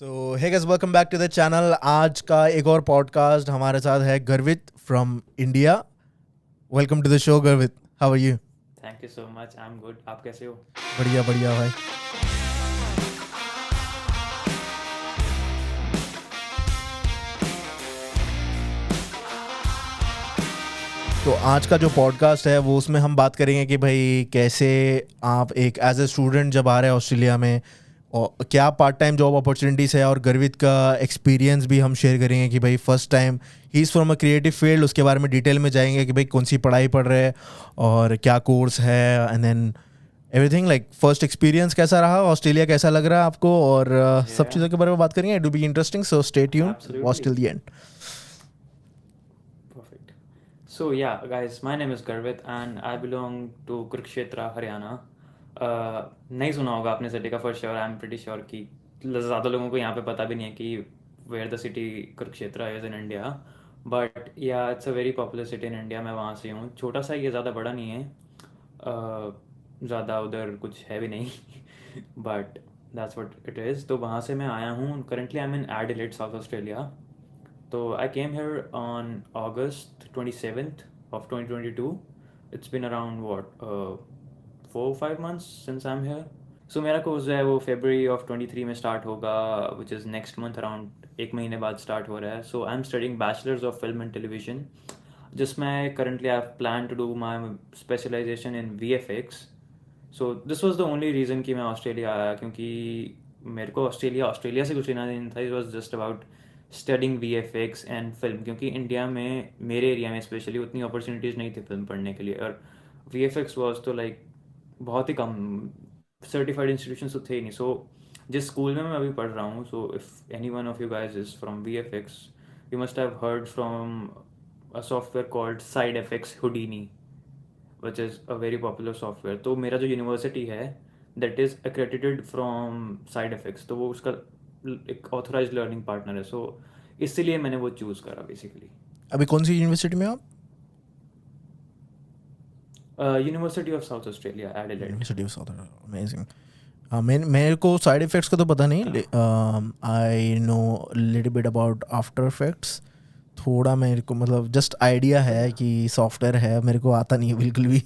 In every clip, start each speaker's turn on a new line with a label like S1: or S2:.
S1: So hey guys, welcome back to the channel. आज का एक और पॉडकास्ट हमारे साथ है Garvit from India. Welcome to the show Garvit, how are you?
S2: Thank you so much. I am good. आप कैसे हो?
S1: बढ़िया बढ़िया भाई। तो आज का जो पॉडकास्ट है वो उसमें हम बात करेंगे कि भाई कैसे आप एक एज ए स्टूडेंट जब आ रहे हैं ऑस्ट्रेलिया में, और क्या पार्ट टाइम जॉब अपॉर्चुनिटीज़ है, और गर्वित का एक्सपीरियंस भी हम शेयर करेंगे कि भाई first time he is from a creative field, उसके बारे में डिटेल में जाएंगे कि भाई कौन सी पढ़ाई पढ़ रहे हैं और क्या कोर्स है, and then everything like first experience कैसा रहा, ऑस्ट्रेलिया कैसा लग रहा है आपको, और सब
S2: या
S1: चीज़ों के बारे में बात करेंगे। It will be interesting, so stay tuned, watch
S2: absolutely
S1: till the end.
S2: Perfect. So yeah guys, my name is Garvit and I belong to Kurukshetra, Haryana. नहीं सुना होगा आपने सिटी का for sure. I am pretty sure कि ज़्यादा लोगों को यहाँ पे पता भी नहीं है कि where the city Kurukshetra is in India. But yeah it's a very popular city in India. मैं वहाँ से हूँ। छोटा सा ही है, ज़्यादा बड़ा नहीं है। ज़्यादा उधर कुछ है भी नहीं but that's what it is. तो वहाँ से मैं आया हूँ। Currently I am in Adelaide, south Australia. So I came here on August 27th of 2022. It's been around what 4 or 5 months since I'm here. So मेरा कोर्स जो है वो February of 23 में स्टार्ट होगा, which is next month, around एक महीने बाद start हो रहा है. So I'm studying Bachelor's of Film and Television, जिसमें currently I have planned to do my specialization in VFX. So this was the only reason कि मैं ऑस्ट्रेलिया आया, क्योंकि मेरे को ऑस्ट्रेलिया से कुछ लेना नहीं था। It was just about studying VFX and film, क्योंकि इंडिया में मेरे एरिया में स्पेशली उतनी अपॉर्चुनिटीज़ नहीं थी फिल्म पढ़ने के लिए। और VFX वॉज तो लाइक बहुत ही कम, सर्टिफाइड इंस्टीट्यूशन तो थे ही नहीं। सो जिस स्कूल में मैं अभी पढ़ रहा हूँ, so if any one of you guys is from VFX, you must have heard from a software called side effects Houdini, which is a very popular software. तो मेरा जो यूनिवर्सिटी है that is accredited from side effects, तो वो उसका एक authorised learning partner है। सो इसीलिए मैंने वो चूज़ करा बेसिकली।
S1: अभी कौन सी यूनिवर्सिटी में हो आप?
S2: University of south Australia, Adelaide.
S1: University of south, amazing. हाँ, मेरे को साइड इफ़ेक्ट्स का तो पता नहीं।
S2: हाँ
S1: I know little bit about after effects. थोड़ा मेरे को मतलब जस्ट आइडिया है
S2: अच्छा।
S1: कि सॉफ्टवेयर है, मेरे को आता नहीं है बिल्कुल भी।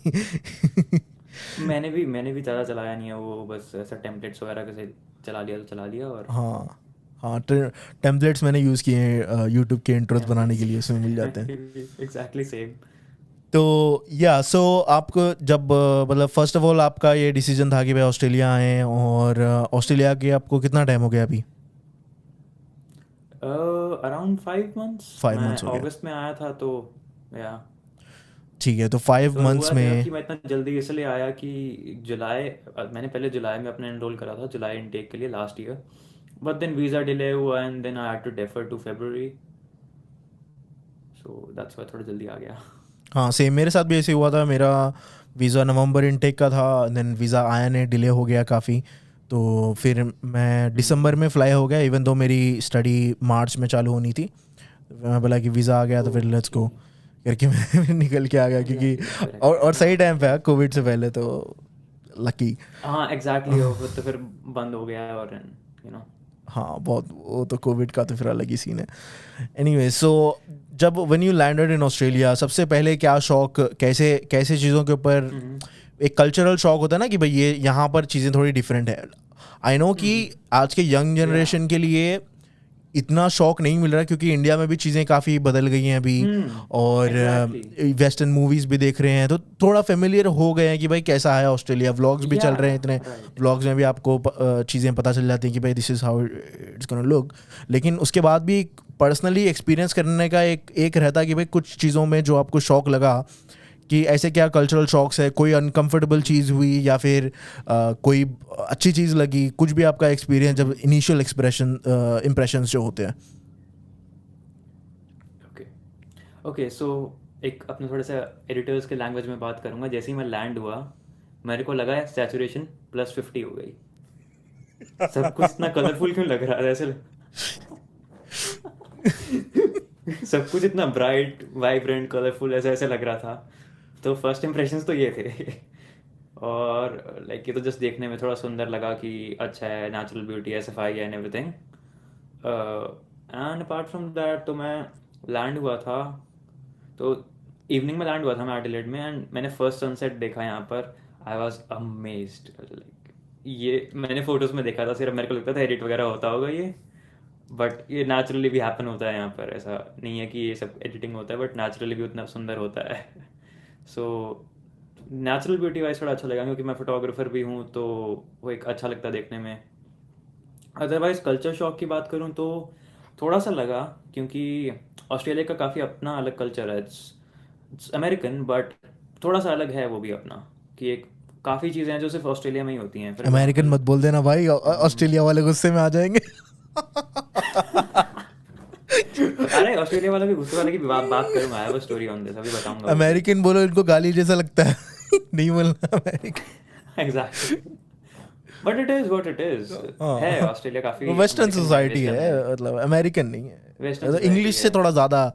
S2: मैंने भी ज़्यादा चलाया नहीं है वो, बस ऐसा टेम्पलेट्स वगैरह कैसे चला लिया तो चला लिया। और
S1: हाँ हाँ, टेम्पलेट्स मैंने यूज़ किए हैं यूट्यूब के इंट्रोज बनाने
S2: टेम्पलेट्स
S1: के लिए, उसमें मिल जाते हैं।
S2: Exactly same.
S1: तो या सो आपको जब मतलब फर्स्ट ऑफ ऑल आपका ये डिसीजन था कि भाई ऑस्ट्रेलिया आए, और ऑस्ट्रेलिया के आपको कितना टाइम हो गया अभी?
S2: Around 5 months.
S1: फाइव
S2: मैं
S1: मंथ्स हो गया।
S2: अगस्त में आया था तो या
S1: ठीक है, तो 5 मंथ्स
S2: हुआ क्या
S1: में।
S2: कि मैं इतना जल्दी इसलिए आया कि जुलाई, मैंने पहले जुलाई में अपने एनरोल करा था, जुलाई इनटेक के लिए last year. But then visa delay हुआ and then I had to defer to February, so that's why थोड़ा जल्दी आ गया।
S1: हाँ सेम मेरे साथ भी ऐसे हुआ था। मेरा वीज़ा नवंबर इनटेक का था, देन वीज़ा आया नहीं, डिले हो गया काफ़ी। तो फिर मैं दिसंबर में फ़्लाई हो गया, इवन दो मेरी स्टडी मार्च में चालू होनी थी। मैं बोला कि वीज़ा आ गया तो फिर लेट्स
S2: ओके।
S1: गो करके मैं निकल के आ गया, क्योंकि
S2: एग्जैक्टली करेक्ट।
S1: और
S2: हाँ
S1: सही टाइम पे आया, कोविड से पहले, तो लकी।
S2: हाँ एग्जैक्टली, वो तो फिर बंद हो गया और यू नो।
S1: हाँ बहुत, वो तो कोविड का तो फिर अलग ही सीन है। एनीवे, सो जब when you landed in Australia, सबसे पहले क्या शौक, कैसे कैसे चीज़ों के ऊपर
S2: हम्म
S1: एक कल्चरल शॉक होता है ना कि भाई ये यहाँ पर चीज़ें थोड़ी डिफरेंट है। आई नो कि
S2: हम्म।
S1: आज के यंग
S2: या
S1: जनरेशन के लिए इतना शौक नहीं मिल रहा, क्योंकि इंडिया में भी चीज़ें काफ़ी बदल गई हैं अभी, और
S2: एग्जैक्टली।
S1: वेस्टर्न मूवीज़ भी देख रहे हैं, तो थोड़ा फेमिलियर हो गए हैं कि भाई कैसा है ऑस्ट्रेलिया। व्लॉग्स भी
S2: या
S1: चल रहे हैं इतने,
S2: राइट।
S1: व्लॉग्स में भी आपको चीज़ें पता चल जाती हैं कि भाई this is how it's gonna look. लेकिन उसके बाद भी पर्सनली एक्सपीरियंस करने का एक एक रहता है कि भाई कुछ चीज़ों में जो आपको शौक लगा, कि ऐसे क्या कल्चरल शॉक्स है, कोई अनकंफर्टेबल चीज़ हुई, या फिर कोई अच्छी चीज़ लगी, कुछ भी आपका एक्सपीरियंस जब इनिशियल इम्प्रेशंस जो होते हैं।
S2: Okay okay. सो एक अपने थोड़ा सा एडिटर्स के लैंग्वेज में बात करूंगा। जैसे ही मैं लैंड हुआ, मेरे को लगा सैचुरेशन +50 हो गई। सब कुछ इतना कलरफुल क्यों लग रहा है ऐसे सब कुछ इतना ब्राइट वाइब्रेंट कलरफुल ऐसे ऐसे लग रहा था। तो फर्स्ट इम्प्रेशंस तो ये थे और लाइक ये तो जस्ट देखने में थोड़ा सुंदर लगा कि अच्छा है, नेचुरल ब्यूटी है, सफाई है and everything. And apart from that तो मैं लैंड हुआ था, तो इवनिंग में लैंड हुआ था मैं एडिलेड में, एंड मैंने फर्स्ट सनसेट देखा यहाँ पर. I was amazed. लाइक ये मैंने फोटोज में देखा था, सिर्फ मेरे को लगता था एडिट वगैरह होता होगा ये, बट ये नेचुरली भी हैपन होता है यहाँ पर. ऐसा नहीं है कि ये सब एडिटिंग होता है, बट नेचुरली भी उतना सुंदर होता है. सो नेचुरल ब्यूटी वाइज थोड़ा अच्छा लगा, क्योंकि मैं फोटोग्राफर भी हूँ, तो वो एक अच्छा लगता है देखने में. अदरवाइज कल्चर शॉक की बात करूँ तो थोड़ा सा लगा, क्योंकि ऑस्ट्रेलिया का काफ़ी अपना अलग कल्चर है. इट्स अमेरिकन, बट थोड़ा सा अलग है वो भी अपना, कि एक काफ़ी चीज़ें हैं जो सिर्फ ऑस्ट्रेलिया में ही होती हैं. फॉर
S1: अमेरिकन
S2: एग्जांपल,
S1: मत बोल देना भाई, ऑस्ट्रेलिया वाले गुस्से में आ जाएंगे.
S2: अरे ऑस्ट्रेलिया वाला भी, गुस्से वाले की भी बात करूंगा. आई have a story on this, अभी बताऊंगा.
S1: अमेरिकन बोलो, इनको गाली जैसा लगता है. नहीं बोलना American.
S2: Exactly. But it is what it is. है ऑस्ट्रेलिया काफ़ी
S1: वेस्टर्न
S2: अमेरिकन
S1: सोसाइटी
S2: वेस्टर्न
S1: है,
S2: है.
S1: मतलब अमेरिकन नहीं है.
S2: वेस्टर्न
S1: मतलब
S2: सोसाइटी
S1: इंग्लिश से
S2: है.
S1: थोड़ा ज़्यादा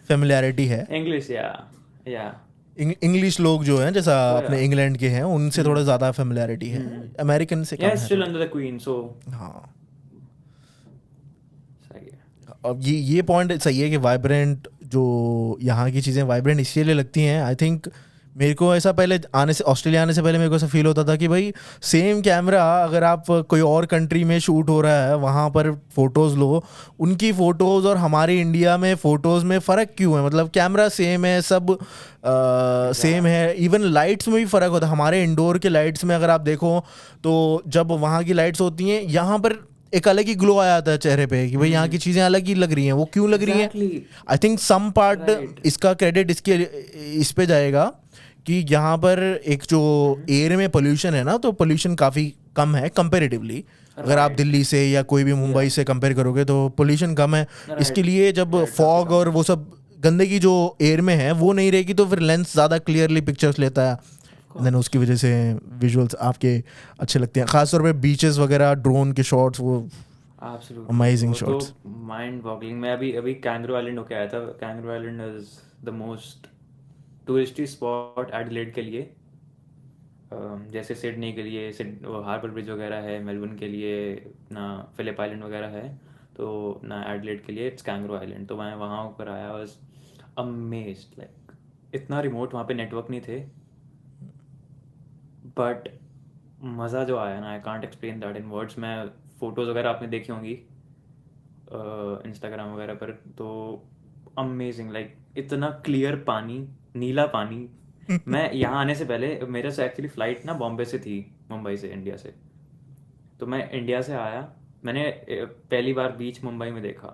S1: फेमिलियरिटी है.
S2: इंग्लिश, या
S1: इंग्लिश लोग जो हैं, जैसा
S2: तो
S1: अपने इंग्लैंड के हैं, उनसे थोड़ा ज़्यादा फेमिलियरिटी है. अमेरिकन से कम
S2: स्टिल
S1: है.
S2: अंडर द क्वीन, सो
S1: हाँ,
S2: सही है.
S1: अब ये पॉइंट सही है कि वाइब्रेंट, जो यहाँ की चीज़ें वाइब्रेंट इसीलिए लगती हैं. आई थिंक मेरे को ऐसा पहले आने से, ऑस्ट्रेलिया आने से पहले मेरे को ऐसा फील होता था कि भाई सेम कैमरा अगर आप कोई और कंट्री में शूट हो रहा है, वहाँ पर फोटोज़ लो, उनकी फ़ोटोज़ और हमारे इंडिया में फ़ोटोज़ में फ़र्क क्यों है. मतलब कैमरा सेम है, सब सेम है. इवन लाइट्स में भी फ़र्क होता है. हमारे इंडोर के लाइट्स में अगर आप देखो, तो जब वहाँ की लाइट्स होती हैं, यहाँ पर एक अलग ही ग्लो आ जाता है चेहरे पे कि भाई यहाँ की चीज़ें अलग ही लग रही हैं. वो क्यों लग रही हैं?
S2: Exactly.
S1: I think some part
S2: Right.
S1: इसका क्रेडिट इस पे जाएगा कि यहाँ पर एक जो एयर में पोल्यूशन है ना, तो पोल्यूशन काफ़ी कम है कंपेरेटिवली. अगर आप
S2: Right.
S1: दिल्ली से या कोई भी मुंबई से कंपेयर करोगे तो पोल्यूशन कम है.
S2: Right.
S1: इसके लिए जब
S2: Right,
S1: फॉग
S2: काफी
S1: और वो सब गंदगी जो एयर में है वो नहीं रहेगी, तो फिर लेंस ज़्यादा क्लियरली पिक्चर्स लेता है. देन उसकी वजह से विजुअल्स आपके अच्छे लगते हैं. खासतौर पे बीचेस वगैरह, ड्रोन के शॉट्स, वो
S2: Absolutely.
S1: अमेजिंग
S2: वो
S1: शॉट्स.
S2: तो माइंड बॉगलिंग. मैं अभी कैंगरू आइलैंड होके आया था. Kangaroo island is the most touristy spot Adelaide के लिए. जैसे सिडनी के लिए हार्बर ब्रिज वगैरह है, मेलबर्न के लिए ना फिलिप आइलैंड वगैरह है, तो ना एडिलेड के लिए इट्स कैंगरू आइलैंड. तो मैं वहाँ ऊपर आया, वाज अमेज्ड. लाइक इतना रिमोट, वहाँ पे नेटवर्क नहीं थे, बट मज़ा जो आया ना, I can't explain that in words. मैं फ़ोटोज़ वगैरह आपने देखी होंगी इंस्टाग्राम वगैरह पर, तो अमेजिंग. लाइक इतना क्लियर पानी, नीला पानी. मैं यहाँ आने से पहले, मेरे से एक्चुअली फ़्लाइट ना बॉम्बे से थी, मुंबई से, इंडिया से. तो मैं इंडिया से आया, मैंने पहली बार बीच मुंबई में देखा,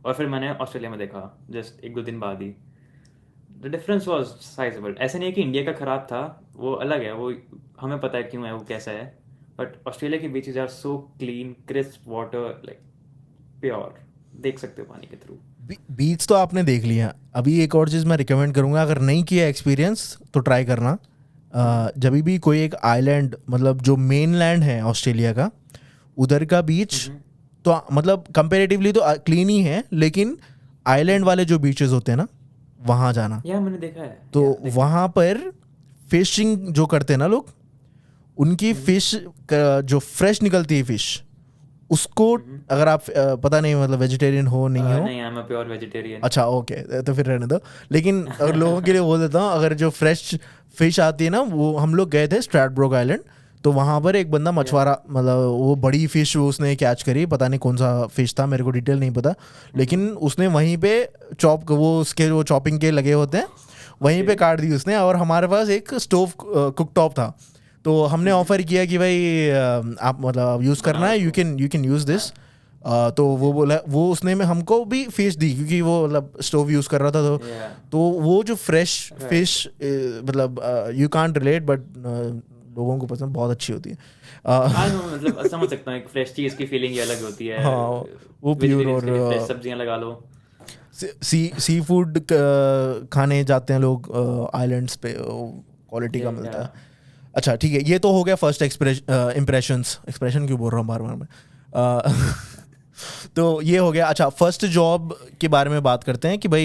S2: और फिर मैंने ऑस्ट्रेलिया में देखा जस्ट 1-2 दिन बाद ही. The difference was sizable. ऐसे नहीं है कि इंडिया का ख़राब था, वो अलग है, वो हमें पता है क्यों है, वो कैसा है. बट ऑस्ट्रेलिया के beaches are so clean, crisp water, like pure. देख सकते हो पानी के थ्रू.
S1: बीच तो आपने देख लिया. अभी एक और चीज़ मैं रिकमेंड करूँगा, अगर नहीं किया एक्सपीरियंस तो ट्राई करना. जब भी कोई एक आइलैंड, मतलब जो मेन लैंड है ऑस्ट्रेलिया का, उधर का बीच तो मतलब कंपेरेटिवली तो क्लीन ही है, लेकिन आइलैंड वाले जो बीचेस होते हैं ना, वहाँ जाना.
S2: या मैंने देखा है.
S1: तो वहाँ पर फिशिंग जो करते हैं ना लोग, उनकी फिश जो फ्रेश निकलती है फिश, उसको अगर आप पता नहीं मतलब वेजिटेरियन हो नहीं हो.
S2: नहीं, I am a pure vegetarian.
S1: अच्छा, ओके, तो फिर रहने दो. लेकिन अगर लोगों के लिए बोल देता हूँ, अगर जो फ्रेश फिश आती है ना, वो हम लोग गए थे स्ट्रैटब्रोक आइलैंड, तो वहाँ पर एक बंदा मछुआरा, मतलब वो बड़ी फिश उसने कैच करी, पता नहीं कौन सा फिश था, मेरे को डिटेल नहीं पता, लेकिन उसने वहीं पे वो उसके जो चॉपिंग के लगे होते हैं वहीं पे काट दी उसने. और हमारे पास एक स्टोव कुक टॉप था, तो हमने ऑफर किया कि भाई आप मतलब यूज़ करना है, यू कैन यूज़ दिस. तो वो बोला, वो उसने में हमको भी फिश दी, क्योंकि वो मतलब स्टोव यूज़ कर रहा था. तो वो जो फ्रेश फिश, मतलब यू कांट रिलेट, बट लोगों को पसंद बहुत अच्छी होती है.
S2: मतलब समझ सकता हूँ, एक फ्रेश चीज़ की फीलिंग ही अलग होती है.
S1: हाँ, वो प्योर. और
S2: फ्रेश सब्जियां लगा लो.
S1: सी फूड खाने जाते हैं लोग आइलैंड्स पे, क्वालिटी का मिलता है. अच्छा ठीक है, ये तो हो गया फर्स्ट एक्सप्रेशन क्यों बोल रहा हूँ बार बार मैं. तो ये हो गया. अच्छा, फर्स्ट जॉब के बारे में बात करते हैं कि भाई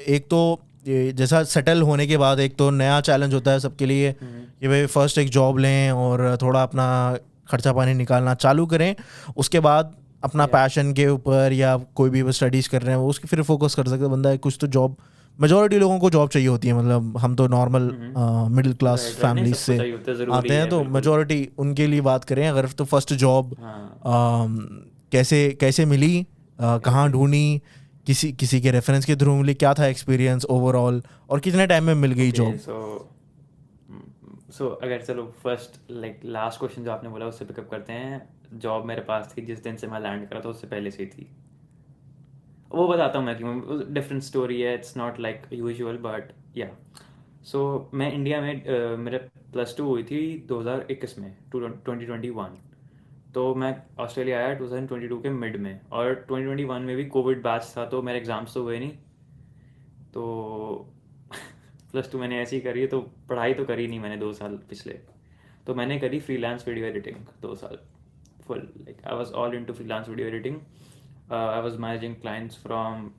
S1: एक तो जैसा सेटल होने के बाद एक तो नया चैलेंज होता है सबके लिए कि भाई फर्स्ट एक जॉब लें और थोड़ा अपना खर्चा पानी निकालना चालू करें. उसके बाद अपना
S2: या
S1: पैशन के ऊपर या कोई भी स्टडीज कर रहे हैं वो उसकी फिर फोकस कर सकता है बंदा। कुछ तो जॉब, मेजोरिटी लोगों को जॉब चाहिए होती है, मतलब हम तो normal middle class
S2: right right, नहीं
S1: फैमिलीज
S2: सबको
S1: से
S2: चाहिए होता है,
S1: आते
S2: ज़रूरी
S1: हैं,
S2: है
S1: तो
S2: बिल्कुल।
S1: मेजोरिटी उनके लिए बात करें अगर, तो फर्स्ट जॉब
S2: हाँ
S1: कैसे कैसे मिली, कहाँ
S2: एग्री।
S1: ढूंढी, किसी किसी के रेफरेंस के थ्रू मिली, क्या था एक्सपीरियंस ओवरऑल, और कितने टाइम में मिल गई
S2: ओके
S1: जॉब?
S2: सो अगर चलो फर्स्ट लाइक लास्ट क्वेश्चन जो आपने बोला उससे पिकअप करते हैं। जॉब मेरे पास थी जिस दिन से मैं लैंड करा था उससे पहले से ही थी। वो बताता हूँ मैं कि डिफरेंट स्टोरी है, it's not like usual but या। सो मैं इंडिया में मेरे +2 हुई थी 2021 में, 2021। तो मैं ऑस्ट्रेलिया आया 2022 के मिड में, और 2021 में भी कोविड बैच था तो मेरे एग्ज़ाम्स तो हुए नहीं। तो +2 मैंने ऐसे ही करी है, तो पढ़ाई तो करी नहीं मैंने 2 साल पिछले। तो मैंने करी फ्रीलांस वीडियो एडिटिंग 2 साल full, like I was all into freelance video editing. I was managing clients from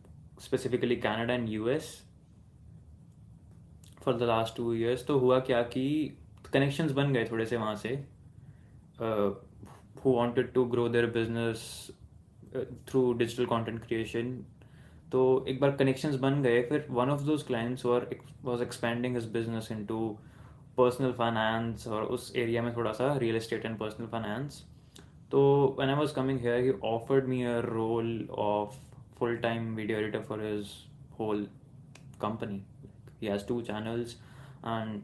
S2: specifically Canada and US for the last 2 years। तो हुआ क्या कि कनेक्शंस बन गए थोड़े से वहाँ से, who wanted to grow their business through digital content creation। तो एक बार कनेक्शंस बन गए, फिर one of those clients was expanding his business into personal finance, और उस एरिया में थोड़ा सा real estate and personal finance. तो when I was coming here he offered me a role of full time video editor for his whole company। He has 2 channels and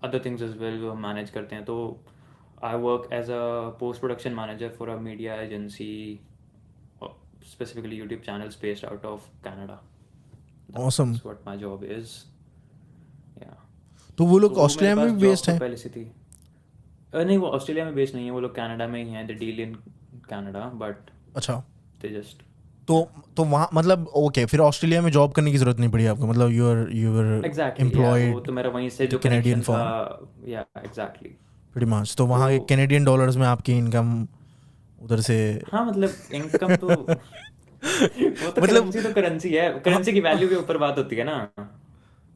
S2: other things as well जो हम manage करते हैं। तो I work as a post production manager for a media agency, specifically YouTube channels based out of Canada।
S1: Awesome.
S2: That's what my job is। Yeah।
S1: तो वो लोग
S2: तो मेरे
S1: ऑस्ट्रेलिया में
S2: पास
S1: भी
S2: जॉब
S1: बेस्ड
S2: तो
S1: हैं?
S2: पहले से थी। नहीं वो ऑस्ट्रेलिया में बेस्ड नहीं है, वो लोग कनाडा में ही हैं, they deal in Canada but
S1: अच्छा।
S2: दे जस्ट
S1: तो तो वहाँ मतलब ओके, फिर ऑस्ट्रेलिया में जॉब करने की जरूरत नहीं पड़ी आपको, मतलब यू आर
S2: एग्जैक्टली या, वो
S1: एम्प्लॉयड
S2: तो मेरा वहीं से
S1: विद
S2: जो
S1: कैनेडियन
S2: कनेक्शन था।
S1: फर्म
S2: या एग्जैक्टली।
S1: Pretty much. तो
S2: तो
S1: वहाँ के कैनेडियन डॉलर्स में आपकी इनकम उधर से
S2: हाँ मतलब इनकम तो वो तो
S1: मतलब
S2: करेंसी, तो करेंसी है,
S1: हाँ,
S2: करेंसी की वैल्यू के ऊपर बात होती है ना।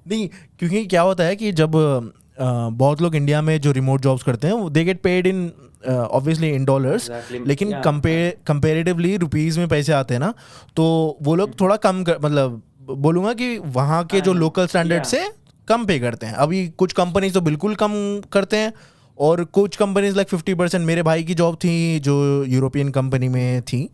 S1: नहीं, क्योंकि क्या होता है कि जब बहुत लोग इंडिया में जो रिमोट जॉब्स करते हैं they get paid in obviously in dollars,
S2: exactly
S1: लेकिन
S2: या
S1: कंपेरेटिवली रुपीस में पैसे आते हैं ना, तो वो लोग थोड़ा कम मतलब बोलूँगा कि वहाँ के
S2: आई
S1: जो
S2: नो
S1: लोकल
S2: या
S1: स्टैंडर्ड से कम पे करते हैं। अभी कुछ कंपनीज तो बिल्कुल कम करते हैं, और कुछ कंपनीज लाइक 50%। मेरे भाई की जॉब थी जो यूरोपियन कंपनी में थी,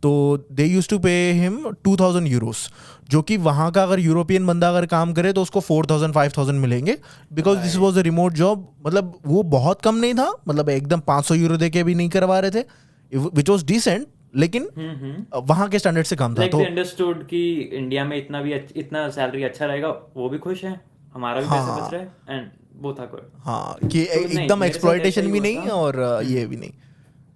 S1: तो they used to pay him 2,000 euros, जो कि वहाँ का अगर यूरोपियन बंदा अगर काम करे तो उसको 4,000 5,000 मिलेंगे, because this was a
S2: right.
S1: Remote job. मतलब वो बहुत कम नहीं था, मतलब एकदम 500 यूरो दे के भी नहीं करवा रहे थे, विच वॉज डिसेंट, लेकिन
S2: हम्म।
S1: वहाँ के स्टैंडर्ड से कम था।
S2: लाइक दे
S1: तो
S2: अंडरस्टूड कि इंडिया में इतना भी इतना सैलरी अच्छा रहेगा, वो भी खुश है, हमारा भी पैसा बच
S1: हाँ,
S2: रहा है, एंड वो था गुड।
S1: हाँ कि
S2: तो नहीं
S1: एकदम
S2: मेरे साथ ऐसा ही
S1: एक्सप्लॉयटेशन भी
S2: हुआ था।
S1: नहीं और ये भी नहीं,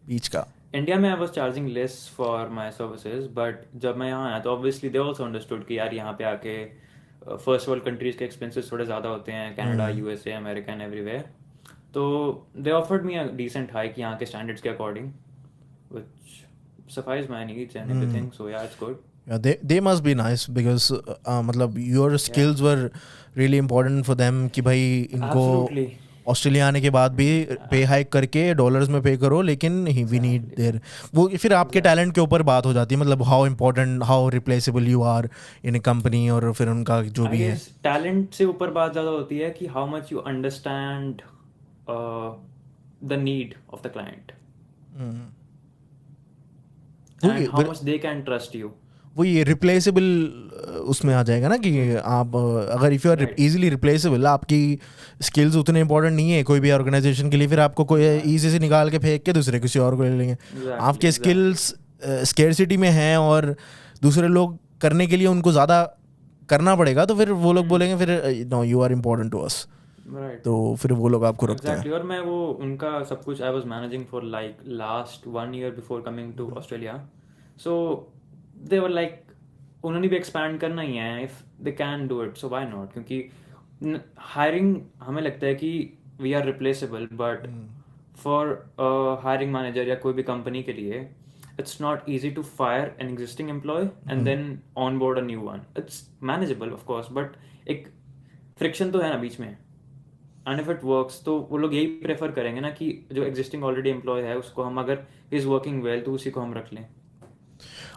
S1: बीच का।
S2: इंडिया में I was charging less for my services, but जब मैं यहाँ आया तो ऑब्वियसली दे ऑल्सो अंडरस्टूड कि यार यहाँ पे आके फर्स्ट वर्ल्ड कंट्रीज के एक्सपेंसेस थोड़े ज़्यादा होते हैं, Canada
S1: hmm.
S2: USA America and everywhere. तो they offered me a decent hike यहाँ के स्टैंडर्ड्स के according, which suffices my needs and
S1: hmm.
S2: Everything. So yeah it's good.
S1: Yeah, they must be nice because मतलब your
S2: या
S1: skills were really important for them कि भाई इनको
S2: absolutely
S1: Australia आने के बाद भी पे हाइक करके डॉलर्स में पे करो, लेकिन ही वी नीड
S2: एग्जैक्टली
S1: देयर, वो फिर आपके
S2: एग्जैक्टली।
S1: टैलेंट के ऊपर बात हो जाती है, मतलब how important how replaceable you are in a company, और फिर उनका जो
S2: आई
S1: भी है।
S2: गेस टैलेंट से ऊपर बात ज़्यादा होती है कि how much you understand the need of the client
S1: hmm.
S2: And how
S1: वही
S2: much they can trust you.
S1: वही रिप्लेसेबल उसमें आ जाएगा ना कि आप अगर if you are
S2: right
S1: easily replaceable, आपकी स्किल्स उतने इंपॉर्टेंट नहीं है कोई भी ऑर्गेनाइजेशन के लिए, फिर आपको कोई
S2: एग्जैक्टली
S1: ईजी से निकाल के फेंक के दूसरे किसी और को ले लेंगे।
S2: एग्जैक्टली
S1: आपके
S2: एग्जैक्टली।
S1: स्किल्स स्केर्सिटी में हैं और दूसरे लोग करने के लिए उनको ज़्यादा करना पड़ेगा, तो फिर वो लोग बोलेंगे फिर no you are important to us,
S2: right
S1: तो फिर वो लोग आपको रखते हैं।
S2: एग्जैक्टली। और मैं वो उनका सब कुछ I was managing for like last 1 year before coming to Australia. So they were like उन्होंने भी एक्सपैंड करना ही है, if they can do it so why not. क्योंकि हायरिंग हमें लगता है कि we are replaceable, but for hiring manager या कोई भी कंपनी के लिए it's not easy to fire an existing employ and then on board a new one. It's manageable of course, but एक फ्रिक्शन तो है ना बीच में। एंड इफ इट वर्क्स तो वो लोग यही प्रेफर करेंगे ना कि जो एग्जिस्टिंग ऑलरेडी एम्प्लॉय है उसको हम, अगर इज वर्किंग वेल तो उसी को हम रख लें।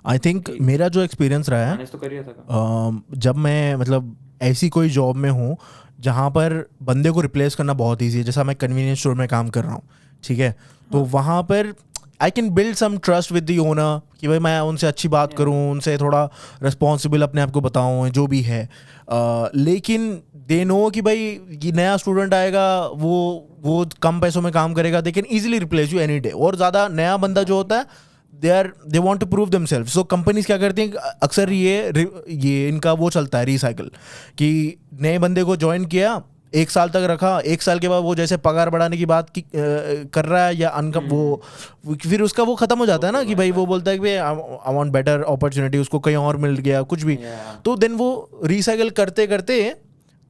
S1: आई थिंक मेरा जो एक्सपीरियंस रहा है,
S2: मैनेज तो कर रहा था
S1: जब मैं मतलब ऐसी कोई जॉब में हूँ जहाँ पर बंदे को रिप्लेस करना बहुत ईजी है, जैसा मैं कन्वीनियंस स्टोर में काम कर रहा हूँ, ठीक है, तो वहाँ पर I can build some trust with the owner कि भाई मैं उनसे अच्छी बात करूँ, उनसे थोड़ा रिस्पॉन्सिबल अपने आप को बताऊँ जो भी है, लेकिन दे नो कि भाई ये नया स्टूडेंट आएगा, वो कम पैसों में काम करेगा, they can easily replace you any day, और ज़्यादा नया बंदा जो होता है they want to prove themselves, so companies क्या करती हैं अक्सर, ये इनका वो चलता है रिसाइकल, कि नए बंदे को ज्वाइन किया, 1 साल तक रखा, 1 साल के बाद वो जैसे पगार बढ़ाने की बात कर रहा है या अनकम वो फिर उसका वो खत्म हो जाता है ना, कि भाई वो बोलता है कि आई वांट बेटर अपॉर्चुनिटी, उसको कहीं और मिल गया कुछ भी, तो देन वो रिसाइकल करते करते,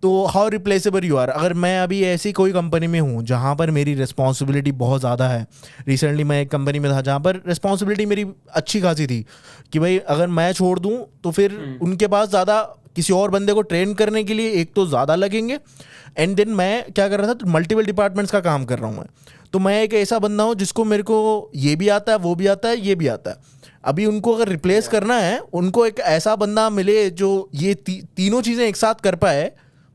S1: तो हाउ रिप्लेसेबल यू आर। अगर मैं अभी ऐसी कोई कंपनी में हूँ जहाँ पर मेरी रिस्पॉन्सिबिलिटी बहुत ज़्यादा है, रिसेंटली मैं एक कंपनी में था जहाँ पर रिस्पॉन्सिबिलिटी मेरी अच्छी खासी थी, कि भाई अगर मैं छोड़ दूँ तो फिर उनके पास ज़्यादा किसी और बंदे को ट्रेन करने के लिए एक तो ज़्यादा लगेंगे, एंड देन मैं क्या कर रहा था, तो मल्टीपल डिपार्टमेंट्स का काम कर रहा हूँ मैं, तो मैं एक ऐसा बंदा हूँ जिसको मेरे को ये भी आता है, वो भी आता है, ये भी आता है। अभी उनको अगर रिप्लेस करना है, उनको एक ऐसा बंदा मिले जो ये तीनों चीज़ें एक साथ कर पाए,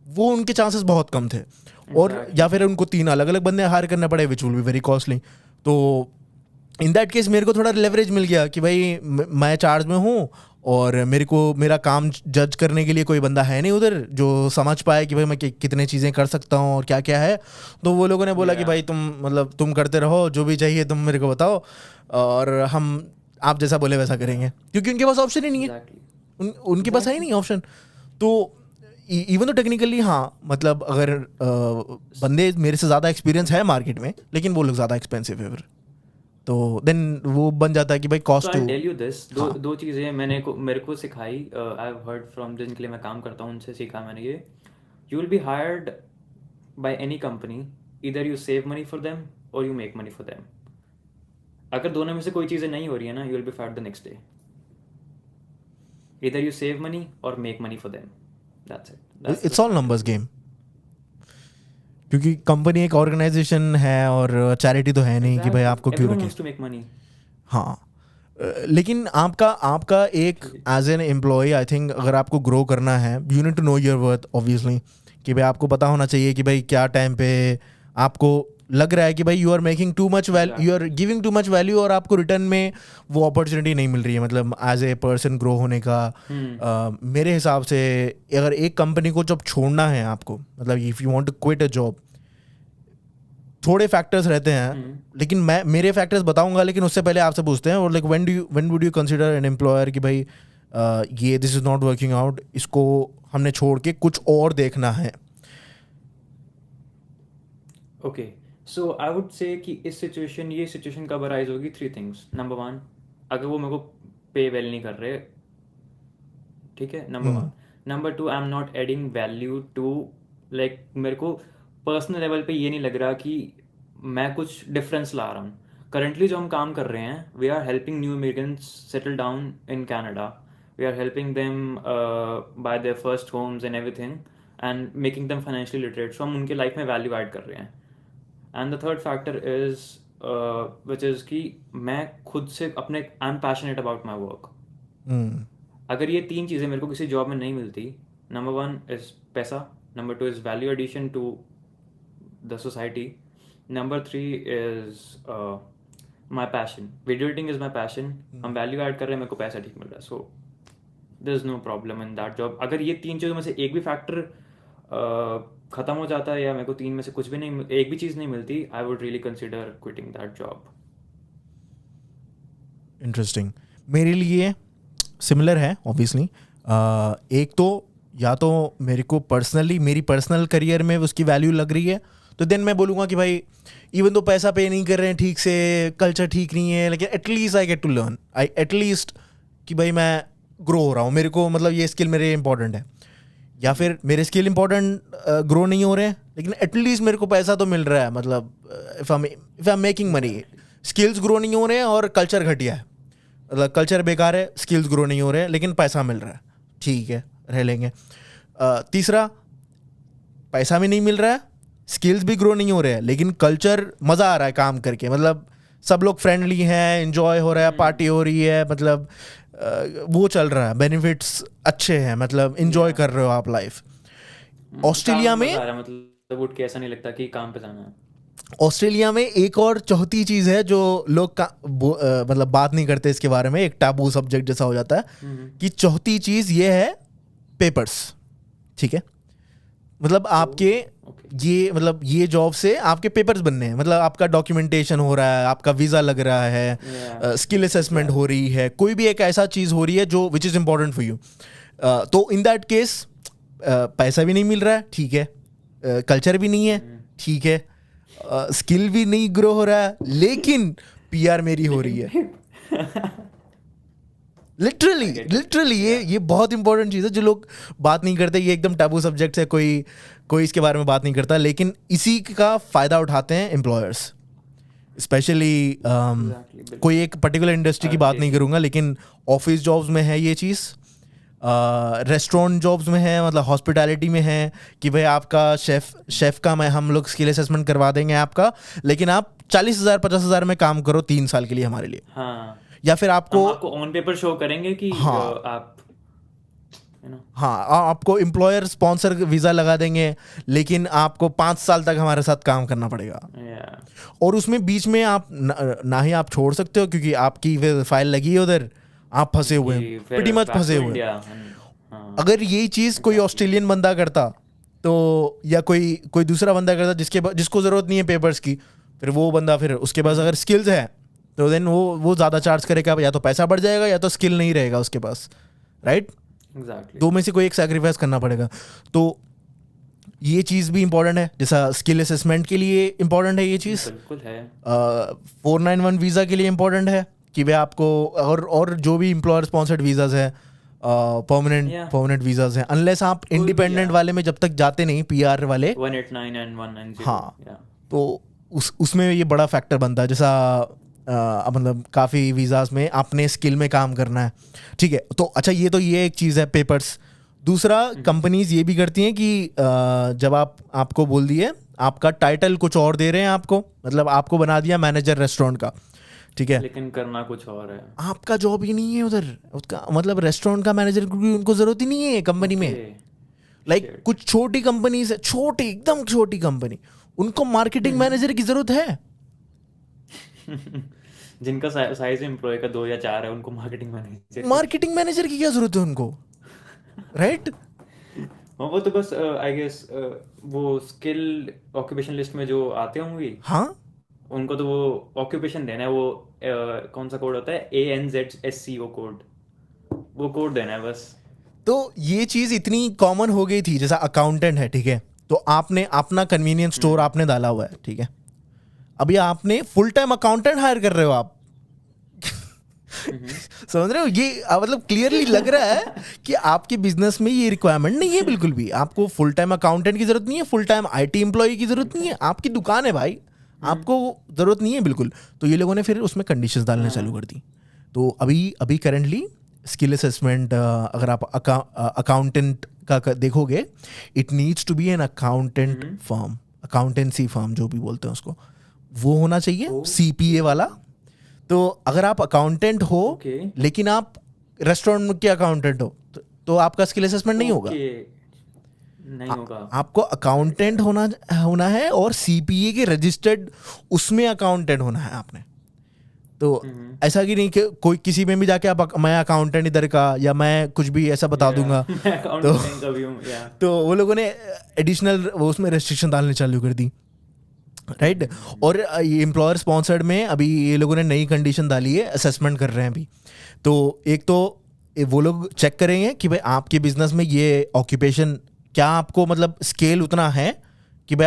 S1: वो उनके चांसेस बहुत कम थे, और या फिर उनको 3 अलग अलग बंदे हायर करने पड़े, which will be very costly. तो इन दैट केस मेरे को थोड़ा लेवरेज मिल गया कि भाई मैं चार्ज में हूँ, और मेरा काम जज करने के लिए कोई बंदा है नहीं उधर जो समझ पाए कि भाई मैं कितने चीज़ें कर सकता हूँ और क्या क्या है। तो वो लोगों ने बोला कि भाई तुम करते रहो, जो भी चाहिए तुम मेरे को बताओ, और हम आप जैसा बोले वैसा करेंगे, क्योंकि उनके पास ऑप्शन ही नहीं है, उनके पास है ही नहीं ऑप्शन। तो इवन तो टेक्निकली हाँ, मतलब अगर बंदे मेरे से ज़्यादा एक्सपीरियंस है मार्केट में, लेकिन वो लोग ज़्यादा एक्सपेंसिव है फिर, तो देन वो बन जाता है कि भाई cost to.
S2: I tell you this, दो चीज़ें मेरे को सिखाई, आई हैव हर्ड फ्रॉम जिनके लिए मैं काम करता हूँ, उनसे सीखा मैंने ये, you will be hired by any company, इधर you save money for them और you make money for them. अगर दोनों में से कोई चीज़ें नहीं हो रही है ना, you will be fired the next day. इधर यू सेव मनी और make money for them, that's it,
S1: it's all numbers game, क्योंकि कंपनी एक ऑर्गेनाइजेशन है और चैरिटी तो है नहीं कि भाई आपको क्यों रखें।
S2: To make money.
S1: हाँ, लेकिन आपका एक as an employ, I think अगर आपको ग्रो करना है, you need to know your worth obviously, कि भाई आपको पता होना चाहिए कि भाई क्या टाइम पे आपको लग रहा है कि भाई you are making too much value, you are giving too much value, और आपको रिटर्न में वो अपॉर्चुनिटी नहीं मिल रही है, मतलब एज ए पर्सन ग्रो होने का। मेरे हिसाब से अगर एक कंपनी को जब छोड़ना है आपको, मतलब if you want to quit a job, थोड़े फैक्टर्स रहते हैं, लेकिन मैं मेरे फैक्टर्स बताऊंगा, लेकिन उससे पहले आपसे पूछते हैं, और like when would you consider an employer कि भाई ये this is not working out, इसको हमने छोड़ के कुछ और देखना है।
S2: Okay, so I would say कि ये सिचुएशन कब अराइज होगी, 3 थिंग्स। नंबर 1, अगर वो मेरे को पे वेल नहीं कर रहे, ठीक है, number 1। Number 2, I am not adding value to, like मेरे को पर्सनल लेवल पे ये नहीं लग रहा कि मैं कुछ डिफरेंस ला रहा हूँ। करंटली जो हम काम कर रहे हैं, we are helping new immigrants settle down in Canada, we are helping them buy their first homes and everything, and making them financially literate, so हम उनके लाइफ में वैल्यू ऐड कर रहे हैं। And the third factor is which is कि मैं खुद से अपने, I am passionate about my work. अगर ये 3 चीज़ें मेरे को किसी जॉब में नहीं मिलती, नंबर 1 इज़ पैसा, number 2 is value addition to the society, number 3 is my passion. Video editing is my passion, हम वैल्यू ऐड कर रहे हैं, मेरे को पैसा ठीक मिल रहा है, so there is no problem in that job. अगर ये 3 चीज़ों में से एक भी फैक्टर ख़त्म हो जाता है, या मेरे को 3 में से कुछ भी नहीं, एक भी चीज़ नहीं मिलती, I would really consider quitting that job.
S1: Interesting. मेरे लिए सिमिलर है ऑब्वियसली। एक तो या तो मेरे को पर्सनली मेरी पर्सनल करियर में उसकी वैल्यू लग रही है, तो देन मैं बोलूँगा कि भाई इवन तो पैसा पे नहीं कर रहे हैं ठीक से, कल्चर ठीक नहीं है, लेकिन at least I get to learn, at least कि भाई मैं ग्रो हो रहा हूँ, मेरे को मतलब ये स्किल मेरे इंपॉर्टेंट है। या फिर मेरे स्किल इंपॉर्टेंट ग्रो नहीं हो रहे हैं, लेकिन एटलीस्ट मेरे को पैसा तो मिल रहा है, मतलब if I am making money. Skills grow नहीं हो रहे हैं और कल्चर घटिया है, मतलब कल्चर बेकार है, स्किल्स ग्रो नहीं हो रहे हैं, लेकिन पैसा मिल रहा है, ठीक है रह लेंगे। तीसरा, पैसा भी नहीं मिल रहा है, स्किल्स भी ग्रो नहीं हो रहे हैं, लेकिन कल्चर मज़ा आ रहा है काम करके, मतलब सब लोग फ्रेंडली हैं, एंजॉय हो रहा है, पार्टी हो रही है, मतलब वो चल रहा है, बेनिफिट्स अच्छे हैं, मतलब इंजॉय कर रहे हो आप लाइफ। ऑस्ट्रेलिया
S2: काम
S1: में
S2: मजा आ रहा है, मतलब उठ के ऐसा नहीं लगता कि काम पे जाना है।
S1: ऑस्ट्रेलिया में एक और चौथी चीज है जो लोग मतलब बात नहीं करते इसके बारे में, एक टाबू सब्जेक्ट जैसा हो जाता है कि चौथी चीज ये है पेपर्स। ठीक है, मतलब आपके
S2: ओके।
S1: ये मतलब ये जॉब से आपके पेपर्स बनने हैं, मतलब आपका डॉक्यूमेंटेशन हो रहा है, आपका वीजा लग रहा है,
S2: या
S1: स्किल असेसमेंट हो रही है, कोई भी एक ऐसा चीज हो रही है जो which is important for you. तो इन दैट केस पैसा भी नहीं मिल रहा है, ठीक है, कल्चर भी नहीं है, ठीक है, स्किल भी नहीं ग्रो हो रहा है, लेकिन पीआर मेरी हो रही है। Literally
S2: I get it.
S1: Literally
S2: Yeah.
S1: ये बहुत इंपॉर्टेंट चीज़ है जो लोग बात नहीं करते, ये एकदम टैबू सब्जेक्ट है, कोई कोई इसके बारे में बात नहीं करता, लेकिन इसी का फ़ायदा उठाते हैं एम्प्लॉयर्स स्पेशली।
S2: Exactly, बिल्कुल।
S1: कोई एक पर्टिकुलर इंडस्ट्री की बात नहीं
S2: जैसे
S1: करूंगा, लेकिन ऑफिस जॉब्स में है ये चीज़, रेस्टोरेंट जॉब्स में है, मतलब हॉस्पिटैलिटी में है कि भाई आपका शेफ का मैं हम लोग स्किल असेसमेंट करवा देंगे आपका, लेकिन आप 40,000 50,000 में काम करो 3 साल के लिए हमारे लिए,
S2: हाँ,
S1: या फिर
S2: हम
S1: आपको
S2: आपको ऑन पेपर शो करेंगे कि
S1: हाँ
S2: आप
S1: हाँ आपको एम्प्लॉयर स्पॉन्सर वीज़ा लगा देंगे, लेकिन आपको 5 साल तक हमारे साथ काम करना पड़ेगा।
S2: या
S1: और उसमें बीच में आप ना ही आप छोड़ सकते हो, क्योंकि आपकी फाइल लगी है उधर, आप फंसे हुए हैं,
S2: कि फिर
S1: प्रीटी मच
S2: बैक
S1: फंसे
S2: टू
S1: हुए हैं।
S2: इंडिया। हाँ,
S1: अगर यही चीज़ कोई ऑस्ट्रेलियन बंदा करता तो, या कोई कोई दूसरा बंदा करता जिसको ज़रूरत नहीं है पेपर्स की, फिर वो बंदा फिर उसके पास अगर स्किल्स है तो देन वो ज़्यादा चार्ज करेगा, या तो पैसा बढ़ जाएगा या तो स्किल नहीं रहेगा उसके पास, राइट?
S2: एग्जैक्टली।
S1: दो में से कोई एक सैक्रिफाइस करना पड़ेगा। तो ये चीज़ भी इंपॉर्टेंट है, जैसा स्किल असेसमेंट के लिए इंपॉर्टेंट है ये चीज़,
S2: बिल्कुल है।
S1: 491 वीज़ा के लिए इंपॉर्टेंट है कि भाई आपको, और जो भी एम्प्लॉयर स्पॉन्सर्ड वीज़ाज है,
S2: Yeah.
S1: परमानेंट वीज़ाज हैं, अनलेस आप
S2: कोई भी,
S1: इंडिपेंडेंट
S2: yeah.
S1: वाले में जब तक जाते नहीं, पीआर वाले,
S2: 189 एंड 190।
S1: हाँ।
S2: या
S1: तो उसमें ये बड़ा फैक्टर बनता है, जैसा मतलब काफ़ी वीज़ाज में आपने स्किल में काम करना है, ठीक है। तो अच्छा, ये एक चीज़ है पेपर्स। दूसरा, कंपनीज ये भी करती हैं कि जब आपको बोल दिए आपका टाइटल कुछ और दे रहे हैं आपको, मतलब आपको बना दिया मैनेजर रेस्टोरेंट का, ठीक है,
S2: लेकिन करना कुछ और है।
S1: आपका जॉब ही नहीं है उधर, उसका मतलब रेस्टोरेंट का मैनेजर, क्योंकि उनको ज़रूरत ही नहीं है कंपनी में।
S2: Okay.
S1: Like
S2: Shit.
S1: कुछ छोटी कंपनीज है, छोटी एकदम छोटी कंपनी, उनको मार्केटिंग मैनेजर की ज़रूरत है।
S2: जिनका साइज एम्प्लॉय का 2 या 4 है, उनको
S1: मार्केटिंग मैनेजर की क्या जरूरत है उनको, राइट?
S2: हाँ, वो तो बस आई गेस वो स्किल ऑक्यूपेशन लिस्ट में जो आते होंगे,
S1: हाँ,
S2: उनको तो वो ऑक्यूपेशन देना है, वो कौन सा कोड होता है, ANZSCO कोड, वो कोड देना है बस।
S1: तो ये चीज इतनी कॉमन हो गई थी, जैसा अकाउंटेंट है, ठीक है, तो आपने अपना कन्वीनियंस स्टोर आपने डाला हुआ है, ठीक है, अभी आपने फुल टाइम अकाउंटेंट हायर कर रहे हो आप। समझ रहे हो? ये मतलब क्लियरली लग रहा है कि आपके बिजनेस में ये रिक्वायरमेंट नहीं है बिल्कुल भी, आपको फुल टाइम अकाउंटेंट की जरूरत नहीं है, फुल टाइम आईटी एम्प्लॉय की जरूरत नहीं है, आपकी दुकान है भाई, आपको जरूरत नहीं है बिल्कुल। तो ये लोगों ने फिर उसमें कंडीशंस डालने चालू कर दी। तो अभी करेंटली स्किल असेसमेंट, अगर आप अकाउंटेंट का देखोगे, it needs to be an accountant firm, accountancy firm जो भी बोलते हैं उसको, वो होना चाहिए, CPA वाला। तो अगर आप अकाउंटेंट हो
S2: Okay.
S1: लेकिन आप रेस्टोरेंट के अकाउंटेंट हो, तो आपका स्किल असेसमेंट नहीं होगा।
S2: नहीं होगा।
S1: आपको अकाउंटेंट होना है, और CPA के रजिस्टर्ड उसमें अकाउंटेंट होना है आपने। तो ऐसा कि नहीं कि कोई किसी में भी जाके आप मैं अकाउंटेंट इधर का, या मैं कुछ भी ऐसा बता दूंगा,
S2: मैं अकाउंटेंट का भी हूँ, या
S1: तो वो लोगों ने एडिशनल वो उसमें रेस्ट्रिक्शन डालने चालू कर दी, राइट? और ये एम्प्लॉयर स्पॉन्सर्ड में अभी ये लोगों ने नई कंडीशन डाली है, असेसमेंट कर रहे हैं अभी। तो एक तो वो लोग चेक करेंगे कि भाई आपके बिजनेस में ये ऑक्यूपेशन, क्या आपको मतलब स्केल उतना है कि भाई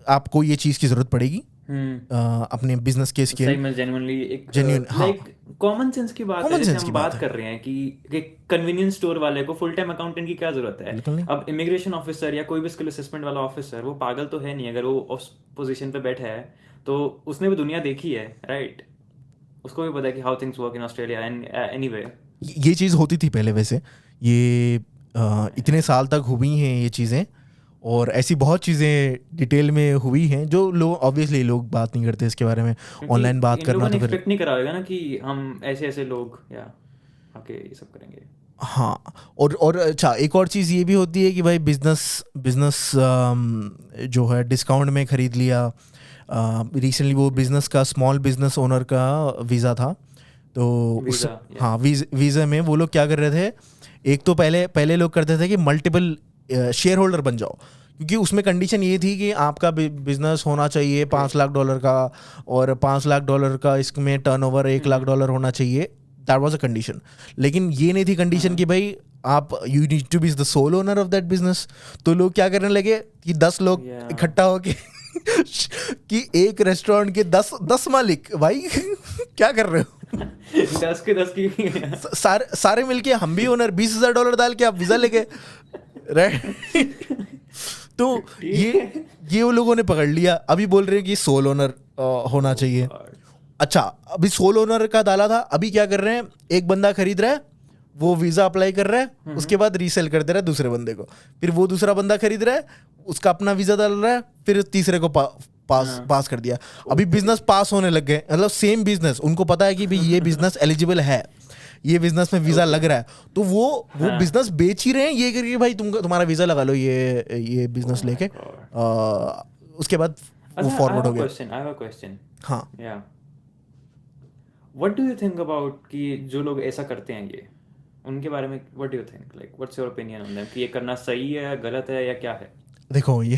S1: आपको ये चीज़ की ज़रूरत पड़ेगी अपने बिजनेस के स्केल।
S2: सही में जेन्युइनली एक
S1: हाँ,
S2: लाइक कॉमन सेंस की बात है,
S1: कॉमन
S2: जैसे
S1: सेंस
S2: हम
S1: की
S2: बात
S1: बात है,
S2: कर रहे हैं कि कन्वीनियंस स्टोर वाले को फुल टाइम अकाउंटेंट की क्या जरूरत है।
S1: बिल्कुल नहीं।
S2: अब इमिग्रेशन ऑफिसर या कोई भी स्किल असेसमेंट वाला ऑफिसर, वो पागल तो है नहीं, अगर वो उस पोजीशन पे बैठा है तो उसने भी दुनिया देखी है, राइट? उसको भी पता है कि how things work in Australia and anyway.
S1: ये चीज़ होती थी पहले, वैसे ये इतने साल तक हुई हैं ये चीज़ें, और ऐसी बहुत चीज़ें डिटेल में हुई हैं जो लोग ऑब्वियसली लोग बात नहीं करते इसके बारे में, ऑनलाइन बात
S2: इन
S1: करना
S2: लोगों ने
S1: तो फिर
S2: एक्सपेक्ट नहीं करा होगा ना कि हम ऐसे ऐसे लोग, या आके ये सब करेंगे।
S1: हाँ, और अच्छा, एक और चीज़ ये भी होती है कि भाई बिजनेस बिजनेस जो है डिस्काउंट में खरीद लिया। रिसेंटली वो बिजनेस का स्मॉल बिजनेस ओनर का वीज़ा था, तो उस
S2: वीज़ा, या
S1: हाँ वीज़ा में वो लोग क्या कर रहे थे, एक तो पहले पहले लोग करते थे कि मल्टीपल शेयर होल्डर बन जाओ, क्योंकि उसमें कंडीशन ये थी कि आपका बिजनेस होना चाहिए $5 लाख का, और $5 लाख का इसमें टर्नओवर $1 लाख होना चाहिए। That was a condition. लेकिन ये नहीं थी कंडीशन कि भाई आप you need to be the sole owner of that business. तो लोग क्या करने लगे कि 10 लोग
S2: या
S1: इकट्ठा होके कि एक रेस्टोरेंट के 10 मालिक भाई क्या कर रहे हो?
S2: 10 की
S1: सारे मिलके हम भी ओनर, $20,000 डाल के आप वीजा लेके, राइट? तो
S2: ठीक है।
S1: ये वो लोगों ने पकड़ लिया, अभी बोल रहे हैं कि सोल ओनर होना
S2: Oh
S1: चाहिए।
S2: God.
S1: अच्छा, अभी सोल ओनर का डाला था, अभी क्या कर रहे हैं, एक बंदा खरीद रहा है, वो वीजा अप्लाई कर रहा है, उसके बाद रीसेल कर दे रहा है दूसरे बंदे को, फिर वो दूसरा बंदा खरीद रहा है, उसका अपना वीजा डाल रहा है, फिर तीसरे को पास कर दिया। अभी बिजनेस पास होने लग गए, मतलब सेम बिजनेस, उनको पता है कि भाई ये बिजनेस एलिजिबल है, ये बिजनेस में वीजा लग रहा है, तो वो बिजनेस बेच ही रहे हैं ये करके भाई तुम्हारा वीजा लगा लो ये बिजनेस लेके। उसके बाद वो
S2: अच्छा, I
S1: फॉरवर्ड
S2: have
S1: हो
S2: a
S1: गया।
S2: question. I have a question.
S1: हाँ,
S2: Yeah. What do you think about कि जो लोग ऐसा करते हैं ये, उनके बारे में what do you think? Like, what's your opinion on them? कि ये करना सही है, गलत है, या क्या है?
S1: देखो ये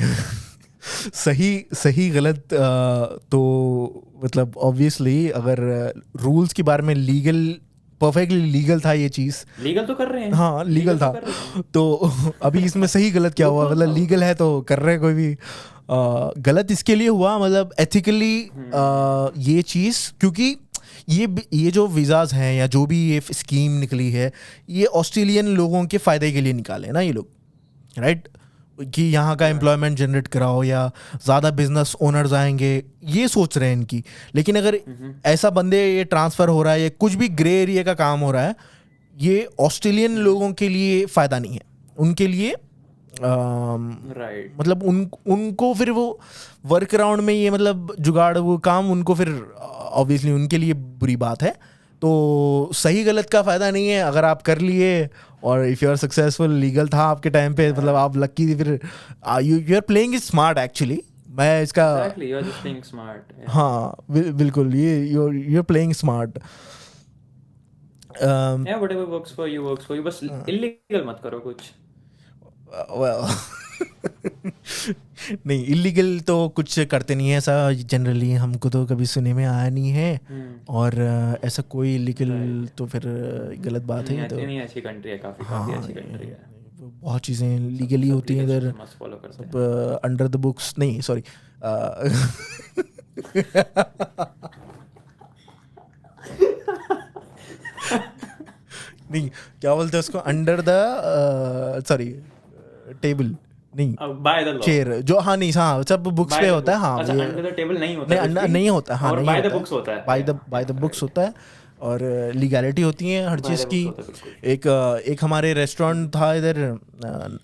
S1: सही सही गलत तो मतलब ऑब्वियसली अगर रूल्स के बारे में लीगल, परफेक्टली लीगल था ये चीज़,
S2: लीगल तो कर रहे हैं,
S1: हाँ लीगल
S2: तो
S1: था,
S2: कर रहे हैं।
S1: तो अभी इसमें सही गलत क्या हुआ,
S2: लूपहोल
S1: मतलब
S2: था वो
S1: लीगल
S2: तो।
S1: है तो कर रहे हैं कोई भी। गलत इसके लिए हुआ, मतलब एथिकली ये चीज़, क्योंकि ये जो वीज़ाज हैं या जो भी ये स्कीम निकली है, ये ऑस्ट्रेलियन लोगों के फ़ायदे के लिए निकाले हैं ना ये लोग, राइट? कि यहाँ का
S2: Right.
S1: एम्प्लॉयमेंट जनरेट कराओ या ज़्यादा बिजनेस ओनर्स आएंगे, ये सोच रहे हैं इनकी। लेकिन अगर ऐसा बंदे ये ट्रांसफ़र हो रहा है, ये कुछ भी ग्रे एरिया का काम हो रहा है, ये ऑस्ट्रेलियन लोगों के लिए फ़ायदा नहीं है, उनके लिए
S2: Right.
S1: मतलब उनको फिर वो वर्क अराउंड में ये मतलब जुगाड़ वो काम उनको फिर ऑब्वियसली उनके लिए बुरी बात है। तो सही गलत का फ़ायदा नहीं है, अगर आप कर लिए और if you are successful, legal था आपके टाइम पे, मतलब आप लक्की थी, फिर you are playing is smart actually. मैं इसका
S2: Exactly. You're just being smart. Yeah.
S1: हाँ बिल्कुल, ये you are playing smart.
S2: Yeah, whatever works for you works for you. बस illegal मत करो कुछ।
S1: well नहीं, इलीगल तो कुछ करते नहीं है ऐसा, जनरली हमको तो कभी सुने में आया नहीं है, और ऐसा कोई इलीगल
S2: Right.
S1: तो फिर गलत बात है ये तो।
S2: नहीं, अच्छी कंट्री है, काफी
S1: हाँ,
S2: अच्छी कंट्री है।
S1: बहुत चीज़ें
S2: सब
S1: लीगली
S2: सब
S1: होती हैं
S2: लीगल
S1: इधर,
S2: मस्त फॉलो करते
S1: सब
S2: हैं।
S1: अंडर द बुक्स, नहीं सॉरी नहीं, क्या बोलते हैं उसको, अंडर द सॉरी टेबल, नहीं
S2: बाय द लॉ।
S1: चेयर जो, हाँ नहीं, हाँ सब बुक्स पे होता है, हाँ
S2: अच्छा,
S1: ये
S2: अंडर द टेबल नहीं होता
S1: नहीं,
S2: कुछ
S1: अंडा
S2: भी,
S1: नहीं होता, हाँ
S2: और
S1: नहीं
S2: बाय द
S1: होता,
S2: बुक्स होता है।
S1: बाय द बुक्स होता है, और लीगैलिटी होती है her
S2: by
S1: cheese
S2: the
S1: key.
S2: Books होता है, बिल्कुल।
S1: एक हमारे रेस्टोरेंट था इधर,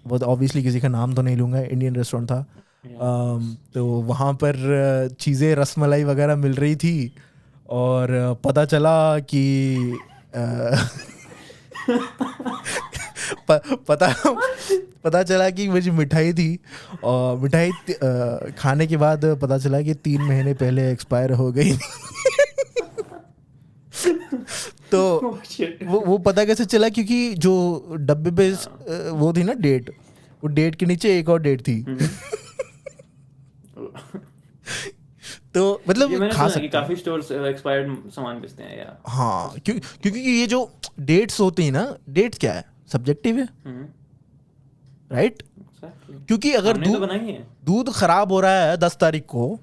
S1: वो ऑब्वियसली किसी का नाम तो नहीं लूँगा, इंडियन रेस्टोरेंट था।
S2: Yeah, of course.
S1: तो वहाँ पर चीज़ें रसमलाई वगैरह मिल रही थी, और पता चला कि पता पता चला कि मुझे मिठाई थी, और मिठाई खाने के बाद पता चला कि 3 महीने पहले एक्सपायर हो गई। तो
S2: Oh shit.
S1: वो पता कैसे चला, क्योंकि जो डब्बे पे वो थी ना डेट, वो डेट के नीचे एक और डेट थी। तो
S2: ये
S1: मतलब
S2: मैंने
S1: खा
S2: सुना है कि
S1: सकते हैं,
S2: काफी स्टोर्स एक्सपायर्ड सामान बेचते हैं, या
S1: हाँ, क्योंकि ये जो डेट्स होती है ना, डेट्स क्या है, सब्जेक्टिव है, राइट?
S2: exactly.
S1: क्योंकि अगर
S2: हमने तो बनाई है।
S1: दूध खराब हो रहा है 10 तारीख को,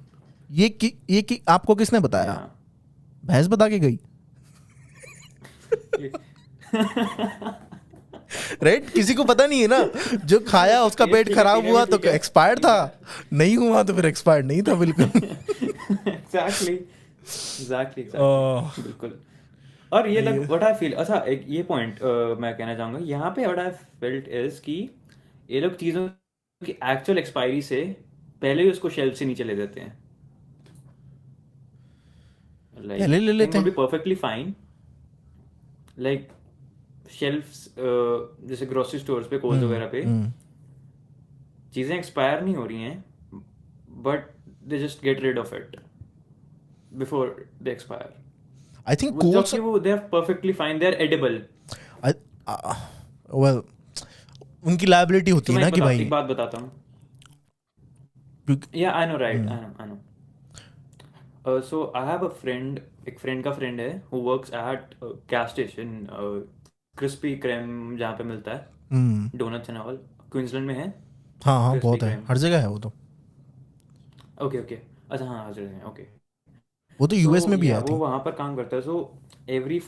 S1: ये आपको किसने बताया? भैंस बता के गई, राइट? किसी को पता नहीं है ना, जो खाया उसका पेट खराब हुआ तो एक्सपायर्ड था, नहीं हुआ तो फिर एक्सपायर्ड नहीं था, बिल्कुल।
S2: एग्जैक्टली बिल्कुल। और ये लग व्हाट आई फील, अच्छा एक ये पॉइंट मैं कहना चाहूंगा यहाँ पे, व्हाट आई फेल्ट इज कि ये लोग चीज़ों की एक्चुअल एक्सपायरी से पहले ही उसको शेल्फ से नीचे ले देते हैं।
S1: पहले ले लेते हैं,
S2: be perfectly fine, like shelves जैसे ग्रोसरी स्टोर्स पे, कोल्स वगैरह पे चीज़ें एक्सपायर नहीं हो रही हैं, but they just get rid of it before they expire,
S1: I think
S2: जबकि वो they are perfectly fine, they are edible.
S1: Well उनकी लायबिलिटी होती
S2: तो
S1: है
S2: मैं
S1: ना कि भाई
S2: एक बात बताता हूँ, या I know, right, I know. So I have a friend, एक फ्रेंड का फ्रेंड है who works at gas station, Krispy Kreme जहाँ पे मिलता है, डोनट्स एंड ऑल, क्वींसलैंड में है
S1: हाँ हाँ
S2: क्रिस्पी
S1: बहुत है,
S2: क्रेम।
S1: हर जगह है वो तो।
S2: ओके ओके, अच्छा हाँ, हर जगह है, ओके।
S1: वो तो
S2: सो
S1: यूएस में भी है
S2: या
S1: आई
S2: वो
S1: थिंक।
S2: वहाँ पर काम करता है, सो एवरी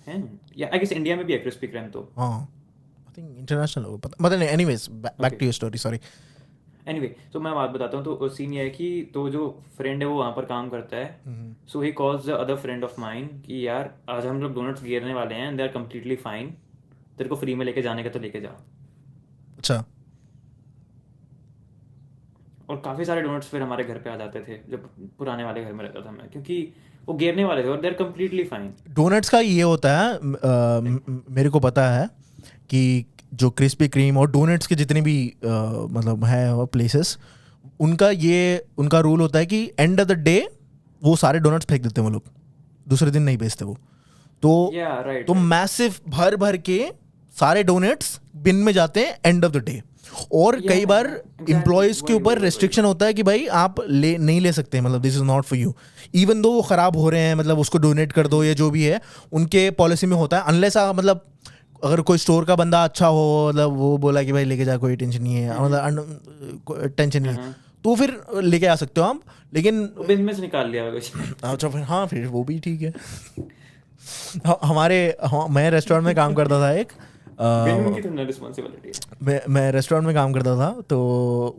S2: है, या आई गेस इंडिया में भी है क्रिस्पी क्रेम तो।
S1: हाँ आई थिंक इंटरनेशनल होगा, पता मतलब नहीं। Anyways back
S2: okay,
S1: to your story, sorry.
S2: Anyway, तो मैं बात बताता हूँ। तो सीन ये है कि तो जो फ्रेंड है वो वहाँ पर काम करता है, so he calls the other friend of mine कि यार आज हम लोग डोनट्स गिरने वाले हैं, दे आर कम्प्लीटली फाइन, तेरे को फ्री में लेके जाने का तो लेके जा।
S1: अच्छा,
S2: और काफ़ी सारे डोनट्स फिर हमारे घर पे आ जाते थे जब पुराने वाले घर में रहता था मैं, क्योंकि वो गिरने वाले थे और they are completely fine.
S1: Donuts का ये होता है मेरे को पता है कि जो क्रिस्पी क्रीम और डोनट्स के जितने भी मतलब है प्लेसेस, उनका रूल होता है कि एंड ऑफ द डे वो सारे डोनट्स फेंक देते हैं वो लोग, दूसरे दिन नहीं बेचते वो। तो
S2: या राइट
S1: तो
S2: राइट,
S1: मैसिव भर भर के सारे डोनेट्स बिन में जाते हैं एंड ऑफ द डे। और
S2: या
S1: कई बार
S2: एग्जैक्टली,
S1: एम्प्लॉयज के
S2: वही
S1: ऊपर
S2: वही वही।
S1: रेस्ट्रिक्शन होता है कि भाई आप ले नहीं ले सकते, मतलब this is not for you, even though वो खराब हो रहे हैं, मतलब उसको डोनेट कर दो या जो भी है, उनके पॉलिसी में होता है। अनलेस मतलब अगर कोई स्टोर का बंदा अच्छा हो, मतलब वो बोला कि भाई लेके जा, कोई टेंशन नहीं है, मतलब टेंशन नहीं है,
S2: हाँ,
S1: तो फिर लेके आ सकते हो आप। लेकिन
S2: वो बिन में से निकाल लिया कुछ।
S1: अच्छा फिर हाँ, फिर वो भी ठीक है। मैं रेस्टोरेंट में काम करता था एक,
S2: बिन उनकी तो रिस्पॉन्सिबिलिटी है।
S1: मैं रेस्टोरेंट में काम करता था, तो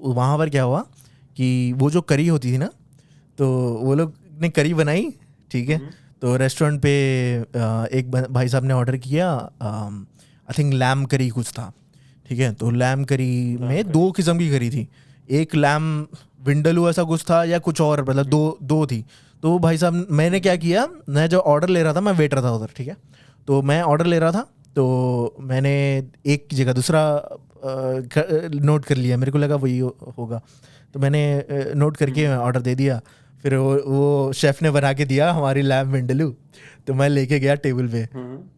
S1: वहाँ पर क्या हुआ कि वो जो करी होती थी ना, तो वो लोग ने करी बनाई, ठीक है। तो रेस्टोरेंट पे एक भाई साहब ने ऑर्डर किया, आई थिंक लैम करी कुछ था, ठीक है। तो लैम करी
S2: लैम
S1: में
S2: करी,
S1: दो किस्म की करी थी, एक लैम विंडलू ऐसा कुछ था या कुछ और, मतलब दो दो थी। तो भाई साहब, मैंने क्या किया, मैं जो ऑर्डर ले रहा था, मैं वेटर था उधर, ठीक है। तो मैं ऑर्डर ले रहा था, तो मैंने एक की जगह दूसरा नोट कर लिया, मेरे को लगा वही होगा, तो मैंने नोट करके ऑर्डर दे दिया। फिर वो शेफ़ ने बना के दिया हमारी लैम विंडलू, तो मैं लेके गया टेबल पे।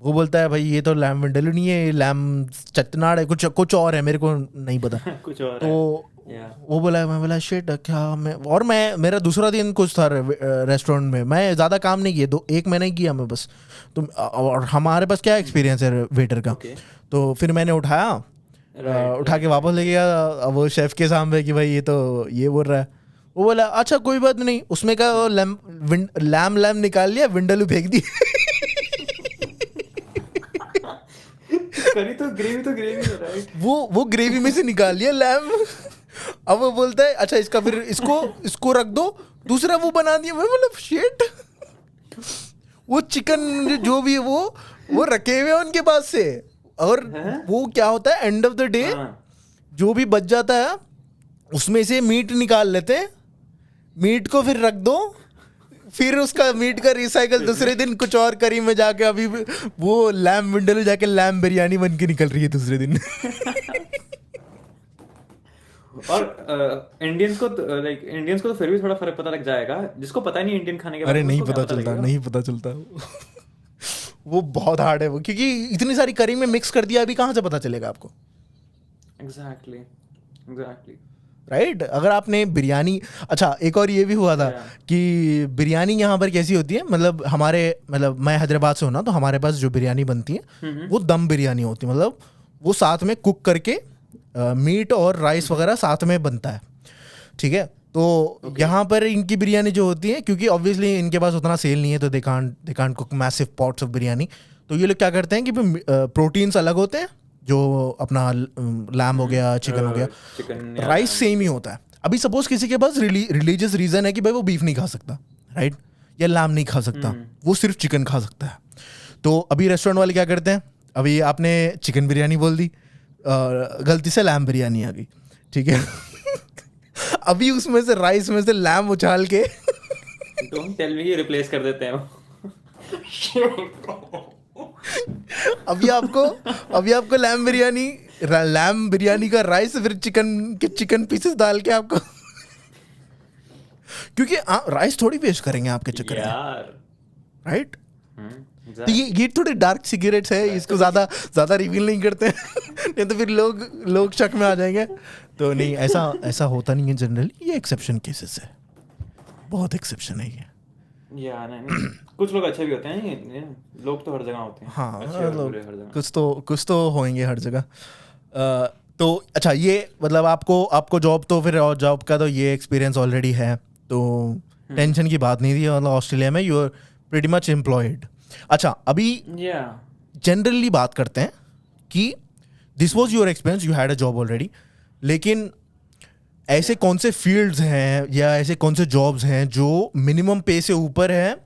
S1: वो बोलता है भाई ये तो लैम विंडलू नहीं है, ये लैम चटनाड़ है, कुछ कुछ और है, मेरे को नहीं पता।
S2: कुछ और
S1: तो
S2: है, या
S1: वो बोला, मैं बोला शिट क्या, मैं मेरा दूसरा दिन कुछ था रेस्टोरेंट में, मैं ज़्यादा काम नहीं किया, एक महीना ही किया मैं बस। तो और हमारे पास क्या एक्सपीरियंस है वेटर का।
S2: ओके,
S1: तो फिर मैंने उठाया,
S2: राइट
S1: उठा के
S2: राइट
S1: वापस ले
S2: राइट।
S1: गया, अब वो शेफ़ के सामने कि भाई ये तो ये बोल रहा है। वो बोला अच्छा कोई बात नहीं, उसमें का लैम लैम निकाल लिया, विंडलू फेंक दी।
S2: करी तो ग्रेवी है, राइट।
S1: वो ग्रेवी में से निकाल लिया लैम। अब वो बोलता है अच्छा इसका फिर इसको इसको रख दो, दूसरा वो बना दिया। मैं मतलब शिट, वो चिकन जो भी है वो रखे हुए हैं उनके पास से। और
S2: हैं?
S1: वो क्या होता है, एंड ऑफ द डे
S2: हाँ,
S1: जो भी बच जाता है उसमें से मीट निकाल लेते हैं, मीट को फिर रख दो, फिर उसका मीट का रिसाइकल दूसरे दिन कुछ और करी में जाके, अभी वो लैम विंडलो जाके लैम बिरयानी बन के निकल रही है दूसरे दिन।
S2: और इंडियंस को तो फिर भी थोड़ा फर्क पता लग जाएगा, जिसको पता नहीं इंडियन खाने के बारे
S1: अरे
S2: में
S1: नहीं
S2: उसको क्या
S1: पता
S2: पता
S1: चलता,
S2: लगेगा।
S1: नहीं पता चलता। वो बहुत हार्ड है वो, क्योंकि इतनी सारी करी में मिक्स कर दिया, अभी कहाँ से पता चलेगा आपको,
S2: एग्जैक्टली एग्जैक्टली,
S1: राइट। अगर आपने बिरयानी, अच्छा एक और ये भी हुआ था
S2: या
S1: कि बिरयानी यहाँ पर कैसी होती है, मतलब मैं हैदराबाद से हूँ ना, तो हमारे पास जो बिरयानी बनती है वो दम बिरयानी होती है, मतलब वो साथ में कुक करके मीट और राइस वगैरह साथ में बनता है, ठीक है। तो
S2: ओके,
S1: यहाँ पर इनकी बिरयानी जो होती है, क्योंकि ऑब्वियसली इनके पास उतना सेल नहीं है, तो they can't cook massive pots of biryani. तो ये लोग क्या करते हैं कि प्रोटीन्स अलग होते हैं, जो अपना लैम हो गया, चिकन हो गया,
S2: चिकन या
S1: राइस
S2: लैम,
S1: सेम ही होता है। अभी सपोज किसी के पास रिलीजियस रीजन है कि भाई वो बीफ नहीं खा सकता, राइट, या लैम नहीं खा सकता, वो सिर्फ चिकन खा सकता है। तो अभी रेस्टोरेंट वाले क्या करते हैं, अभी आपने चिकन बिरयानी बोल दी, गलती से लैम बिरयानी आ गई, ठीक है। अभी उसमें से राइस में से लैम उछाल के
S2: डोंट टेल मी ये रिप्लेस कर देते हैं वो।
S1: अभी आपको लैम बिरयानी का राइस फिर चिकन पीसेस डाल के आपको क्योंकि राइस थोड़ी वेस्ट करेंगे आपके चक्कर में,
S2: यार
S1: राइट? तो
S2: एग्जैक्टली
S1: ये थोड़े डार्क सीक्रेट्स है, इसको ज्यादा रिवील नहीं करते हैं नहीं तो फिर लोग शक में आ जाएंगे। तो नहीं, ऐसा होता नहीं है जनरली, ये एक्सेप्शन केसेस है, बहुत एक्सेप्शन है ये।
S2: या नहीं कुछ लोग अच्छे भी होते हैं, लोग तो हर जगह होते हैं,
S1: हाँ
S2: अच्छे और
S1: मतलब
S2: बुरे हर जगह।
S1: कुछ तो होंगे हर जगह। तो अच्छा, ये मतलब आपको जॉब तो फिर, और जॉब का तो ये एक्सपीरियंस ऑलरेडी है, तो टेंशन की बात नहीं थी, मतलब ऑस्ट्रेलिया में you are pretty much employed. अच्छा, अभी
S2: या
S1: जनरली बात करते हैं कि this was your experience, you had a job already, लेकिन ऐसे कौन से फील्ड्स हैं या ऐसे कौन से जॉब्स हैं जो मिनिमम पे से ऊपर है?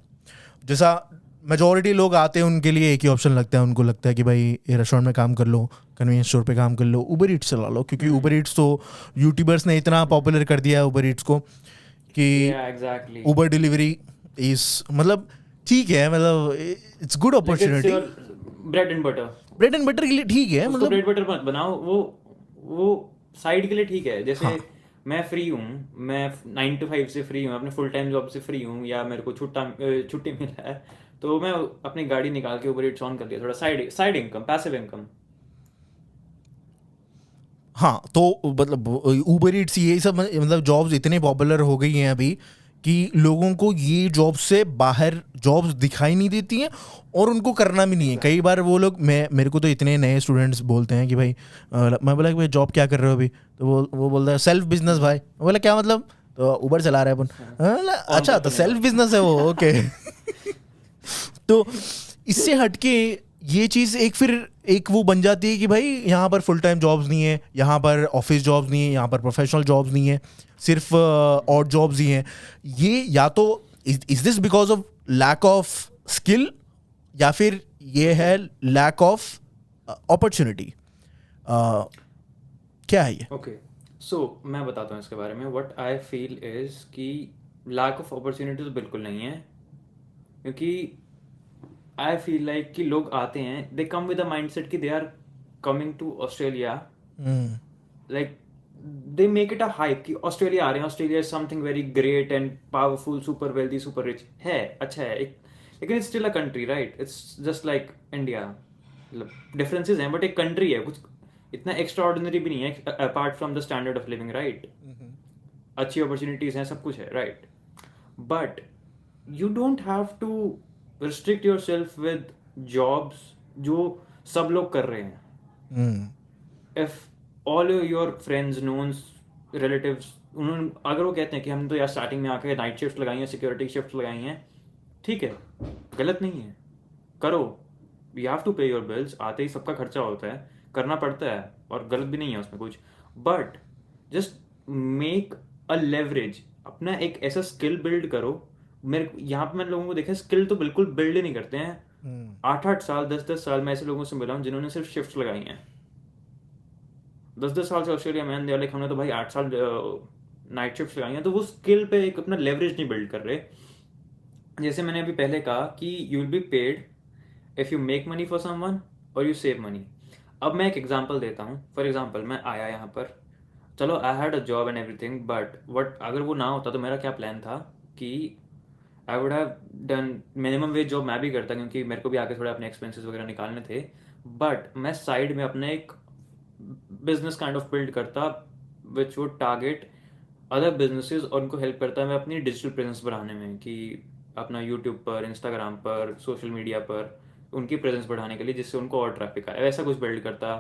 S1: जैसा मेजॉरिटी लोग आते हैं उनके लिए एक ही ऑप्शन लगता है, उनको लगता है कि भाई ये रेस्टोरेंट में काम कर लो, कन्वीनियंस स्टोर पे काम कर लो, उबर ईट्स चला लो, क्योंकि उबर ईट्स तो यूट्यूबर्स ने इतना पॉपुलर कर दिया है उबर ईट्स को कि
S2: एग्जैक्टली
S1: उबर डिलीवरी इज, मतलब ठीक है, मतलब it's good opportunity,
S2: bread and butter.
S1: Bread and butter के लिए ठीक है,
S2: उसको
S1: मतलब
S2: ब्रेड बटर मत बनाओ, वो साइड के लिए ठीक है। जैसे
S1: हाँ
S2: मैं फ्री हूँ, मैं 9 to 5 से फ्री हूँ, अपने फुल टाइम जॉब से फ्री हूँ, या मेरे को छुट्टी मिला है, तो मैं अपनी गाड़ी निकाल के उबर ईट्स ऑन कर दिया, थोड़ा साइड इनकम, पैसिव इनकम।
S1: हाँ। तो मतलब उबर ईट्स ये सब मतलब जॉब्स इतने पॉपुलर हो गई हैं अभी कि लोगों को ये जॉब से बाहर जॉब्स दिखाई नहीं देती हैं और उनको करना भी नहीं है। कई बार वो लोग, मेरे को तो इतने नए स्टूडेंट्स बोलते हैं कि भाई मैं बोला कि भाई जॉब क्या कर रहे हो अभी, तो वो बोलता है सेल्फ बिजनेस भाई। मैं बोला क्या मतलब? तो उबर चला रहे हैं अपन। बोला, अच्छा तो सेल्फ बिजनेस है वो, ओके तो इससे हटके ये चीज़ एक वो बन जाती है कि भाई यहाँ पर फुल टाइम जॉब्स नहीं है, यहाँ पर ऑफिस जॉब्स नहीं है, यहाँ पर प्रोफेशनल जॉब्स नहीं है, सिर्फ ऑड जॉब्स ही हैं। ये या तो is this because of lack of skill या फिर ये है लैक ऑफ अपॉर्चुनिटी? क्या है ये?
S2: ओके, सो मैं बताता हूँ इसके बारे में। व्हाट आई फील इज कि लैक ऑफ अपॉर्चुनिटी तो बिल्कुल नहीं है, क्योंकि आई फील लाइक कि लोग आते हैं, दे कम विद अ माइंडसेट कि they are coming to Australia, like they make it a hype कि ऑस्ट्रेलिया आ रहे हैं, Australia is something very great and powerful, super wealthy, super rich है, अच्छा है एक, लेकिन it's still a country, right? It's just like India, मतलब डिफरेंसेस हैं बट एक कंट्री है, कुछ इतना एक्स्ट्रा ऑर्डिनरी भी नहीं है apart from the standard of living, right? अच्छी अपॉर्चुनिटीज हैं, सब कुछ है, right? But you don't have to restrict yourself with jobs जो सब लोग कर रहे हैं। If all your friends, knowns, relatives, उन्होंने अगर वो कहते हैं कि हमने तो यार स्टार्टिंग में आके नाइट शिफ्ट लगाई हैं, सिक्योरिटी शिफ्ट लगाई हैं, ठीक है, गलत नहीं है, करो, यू हैव टू पे योर बिल्स, आते ही सबका खर्चा होता है, करना पड़ता है, और गलत भी नहीं है उसमें कुछ, but just make a leverage, अपना एक ऐसा स्किल बिल्ड करो। मेरे यहाँ पे मैंने लोगों को देखा स्किल तो बिल्कुल बिल्ड ही नहीं करते हैं। 8-8 साल, 10-10 साल मैं ऐसे लोगों से मिला हूँ जिन्होंने सिर्फ शिफ्ट लगाई हैं, 10-10 साल से ऑस्ट्रेलिया में, लाइक हमने तो भाई 8 साल नाइट शिफ्ट लगाई हैं, तो वो स्किल पे एक अपना लेवरेज नहीं बिल्ड कर रहे। जैसे मैंने अभी पहले कहा कि you will be paid if you make money for someone और यू सेव मनी। अब मैं एक एग्जांपल देता हूँ। फॉर एग्जांपल मैं आया यहाँ पर, चलो I had a job and everything, but what अगर वो ना होता तो मेरा क्या प्लान था कि I would have done minimum wage job, मैं भी करता क्योंकि मेरे को भी आगे थोड़े अपने एक्सपेंसेस वगैरह निकालने थे, बट मैं साइड में अपने एक बिजनेस काइंड ऑफ बिल्ड करता which would target other businesses और उनको हेल्प करता मैं अपनी डिजिटल प्रेजेंस बढ़ाने में, कि अपना यूट्यूब पर, इंस्टाग्राम पर, सोशल मीडिया पर उनकी प्रेजेंस बढ़ाने के लिए, जिससे उनको और ट्रैफिक आए, ऐसा कुछ बिल्ड करता।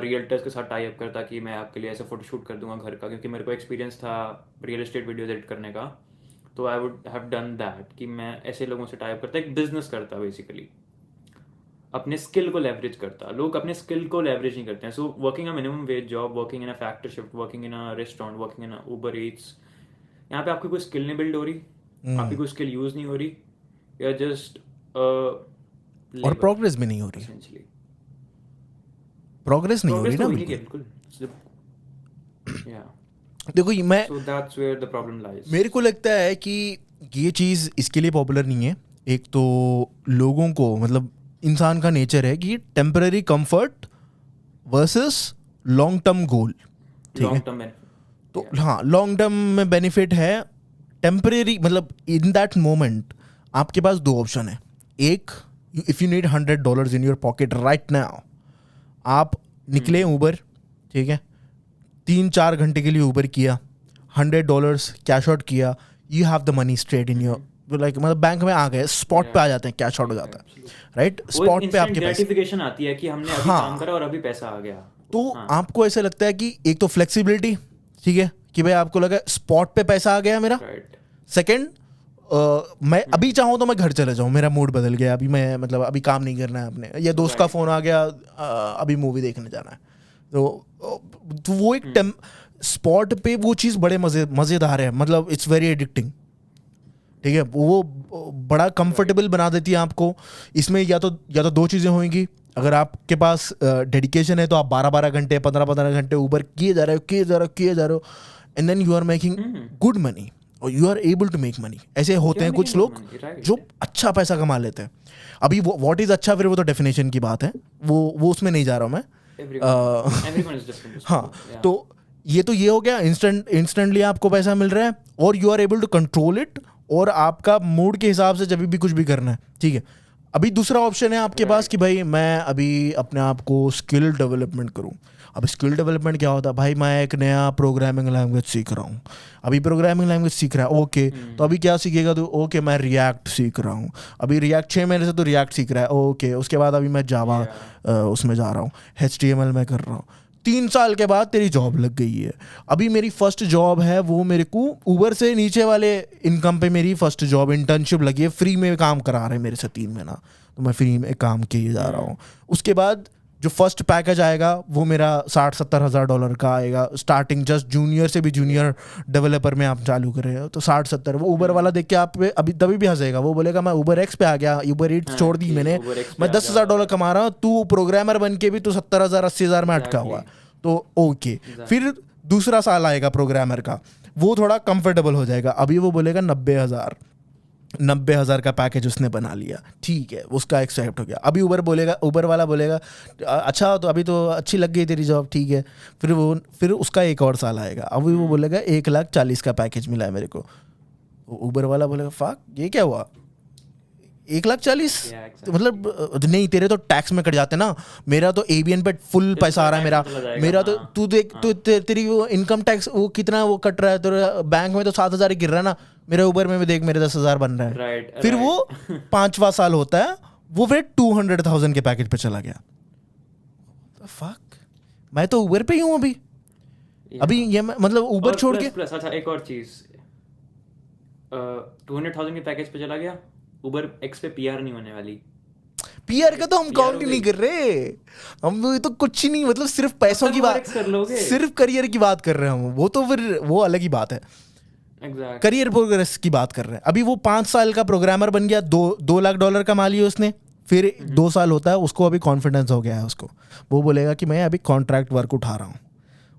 S2: रियल्टर्स के साथ टाई अप करता कि मैं आपके लिए ऐसा फोटोशूट कर दूंगा घर का, क्योंकि मेरे को एक्सपीरियंस था रियल एस्टेट वीडियोज एडिट करने का, तो I would have done that कि मैं ऐसे लोगों से टाई अप करता, एक बिजनेस करता, बेसिकली अपने स्किल को लेवरेज करता। लोग अपने स्किल को लेवरेज नहीं करते हैं। So working a minimum wage job, working in a factory shift, working in a restaurant, working in a Uber Yeats, यहाँ पे आपकी कोई स्किल नहीं बिल्ड हो रही, आपकी कोई स्किल यूज नहीं हो रही, या जस्ट
S1: और प्रोग्रेस भी नहीं हो रही,
S2: एसेंशियली
S1: प्रोग्रेस नहीं हो रही
S2: प्रोग्रेस तो
S1: ना
S2: हुई नहीं है
S1: बिल्कुल।
S2: बिल्कुल। या
S1: देखो मैं,
S2: so that's where the problem lies.
S1: मेरे को लगता है कि ये चीज़ इसके लिए पॉपुलर नहीं है। एक तो लोगों को मतलब इंसान का नेचर है कि temporary comfort versus long term goal, ठीक है।
S2: लॉन्ग टर्म में
S1: तो हाँ, लॉन्ग टर्म में बेनिफिट है, टेम्परेरी मतलब इन दैट मोमेंट आपके पास दो ऑप्शन है। एक, if you need $100 in your pocket right now, आप निकले ऊबर, ठीक है, 3-4 घंटे के लिए ऊबर किया, $100 कैश आउट किया, you have the money straight in your, like मतलब बैंक में आ गए, स्पॉट पे आ जाते हैं, कैश आउट हो जाता है, राइट, स्पॉट पे आपके पैसे।
S2: ग्रेटिफिकेशन आती है कि हमने अभी काम करा और अभी पैसा आ गया।
S1: तो आपको ऐसा लगता है कि एक तो फ्लेक्सिबिलिटी, ठीक है, कि भाई आपको लगा स्पॉट पे पैसा आ गया मेरा। सेकंड, मैं अभी चाहूँ तो मैं घर चले जाऊँ, मेरा मूड बदल गया, अभी मैं मतलब अभी काम नहीं करना है अपने, या दोस्त का फ़ोन आ गया, अभी मूवी देखने जाना है, तो वो एक स्पॉट पे वो चीज़ बड़े मज़ेदार है, मतलब इट्स वेरी एडिक्टिंग, ठीक है, वो बड़ा कंफर्टेबल बना देती है आपको। इसमें या तो दो चीज़ें होंगी, अगर आपके पास डेडिकेशन है तो आप 12-12 घंटे 15-15 घंटे ऊबर किए जा रहे हो and then you are making good money और you are able to make money. ऐसे होते हैं कुछ लोग जो अच्छा पैसा कमा लेते हैं। अभी व्हाट इज़ अच्छा, फिर वो तो डेफिनेशन की बात है, वो उसमें नहीं जा रहा हूँ मैं। हाँ, तो ये हो गया, इंस्टेंटली आपको पैसा मिल रहा है और you are able to control it, और आपका मूड के हिसाब से जब भी कुछ भी करना है, ठीक है। अभी दूसरा ऑप्शन है आपके पास कि भाई मैं अभी अपने आप को स्किल डेवलपमेंट करूं। अब स्किल डेवलपमेंट क्या होता है भाई, मैं एक नया प्रोग्रामिंग लैंग्वेज सीख रहा हूँ, अभी प्रोग्रामिंग लैंग्वेज सीख रहा है, ओके, तो अभी क्या सीखेगा तो ओके मैं रिएक्ट सीख रहा हूँ, अभी रिएक्ट 6 महीने से तो रिएक्ट सीख रहा है, ओके, उसके बाद अभी मैं जावा उसमें जा रहा हूँ, HTML में कर रहा हूँ। 3 साल के बाद तेरी जॉब लग गई है। अभी मेरी फर्स्ट जॉब है, वो मेरे को ऊबर से नीचे वाले इनकम पे मेरी फर्स्ट जॉब इंटर्नशिप लगी है, फ्री में काम करा रहे हैं मेरे से 3 महीना, तो मैं फ्री में काम किए जा रहा हूँ। उसके बाद जो फर्स्ट पैकेज आएगा वो मेरा $60-70 हज़ार का आएगा स्टार्टिंग, जस्ट जूनियर से भी जूनियर डेवलपर में आप चालू कर रहे हो तो 60-70। वो ऊबर वाला देख के आप पे अभी तभी भी हंसेगा, वो बोलेगा मैं ऊबर एक्स पे आ गया, ऊबर ईट्स छोड़ दी मैंने, मैं $10,000 कमा रहा हूँ, तू प्रोग्रामर बन के भी तू 70,000-80,000 में अटका हुआ, तो ओके। फिर दूसरा साल आएगा प्रोग्रामर का, वो थोड़ा कंफर्टेबल हो जाएगा, अभी वो बोलेगा 90,000 का पैकेज उसने बना लिया, ठीक है, उसका एक्सेप्ट हो गया। अभी ऊबर वाला बोलेगा अच्छा तो अभी तो अच्छी लग गई तेरी जॉब, ठीक है, फिर उसका एक और साल आएगा, अभी वो बोलेगा 1,40,000 का पैकेज मिला है मेरे को। ऊबर वाला बोलेगा फक ये क्या हुआ, 1,40,000 तो मतलब नहीं, तेरे तो टैक्स में कट जाते ना, मेरा तो ABN पे फुल पैसा आ रहा है मेरा तो तू देख तेरी वो इनकम टैक्स वो कितना वो कट रहा है, तो बैंक में तो 7,000 ही गिर रहा है ना, मेरे ऊबर में भी देख मेरे 10,000 बन रहा है। फिर वो 5वां साल होता है, वो फिर 200,000 के पैकेज पे चला गया। फक, मैं तो ऊबर पे ही हूँ अभी ये मतलब ऊबर छोड़ के।
S2: अच्छा एक और चीज, 200,000 के पैकेज पे चला गया, उबर एक्स पे PR नहीं होने वाली।
S1: PR का तो हम काउंट ही नहीं कर रहे, हम तो कुछ ही नहीं, मतलब सिर्फ पैसों की बात, सिर्फ करियर की बात कर रहे हैं हम, वो तो फिर वो अलग ही बात है। करियर प्रोग्रेस की बात कर रहे हैं। अभी वो 5 साल का प्रोग्रामर बन गया, $2 लाख कमा लिए उसने, फिर 2 साल होता है उसको, अभी कॉन्फिडेंस हो गया है उसको, वो बोलेगा कि मैं अभी कॉन्ट्रैक्ट वर्क उठा रहा हूँ,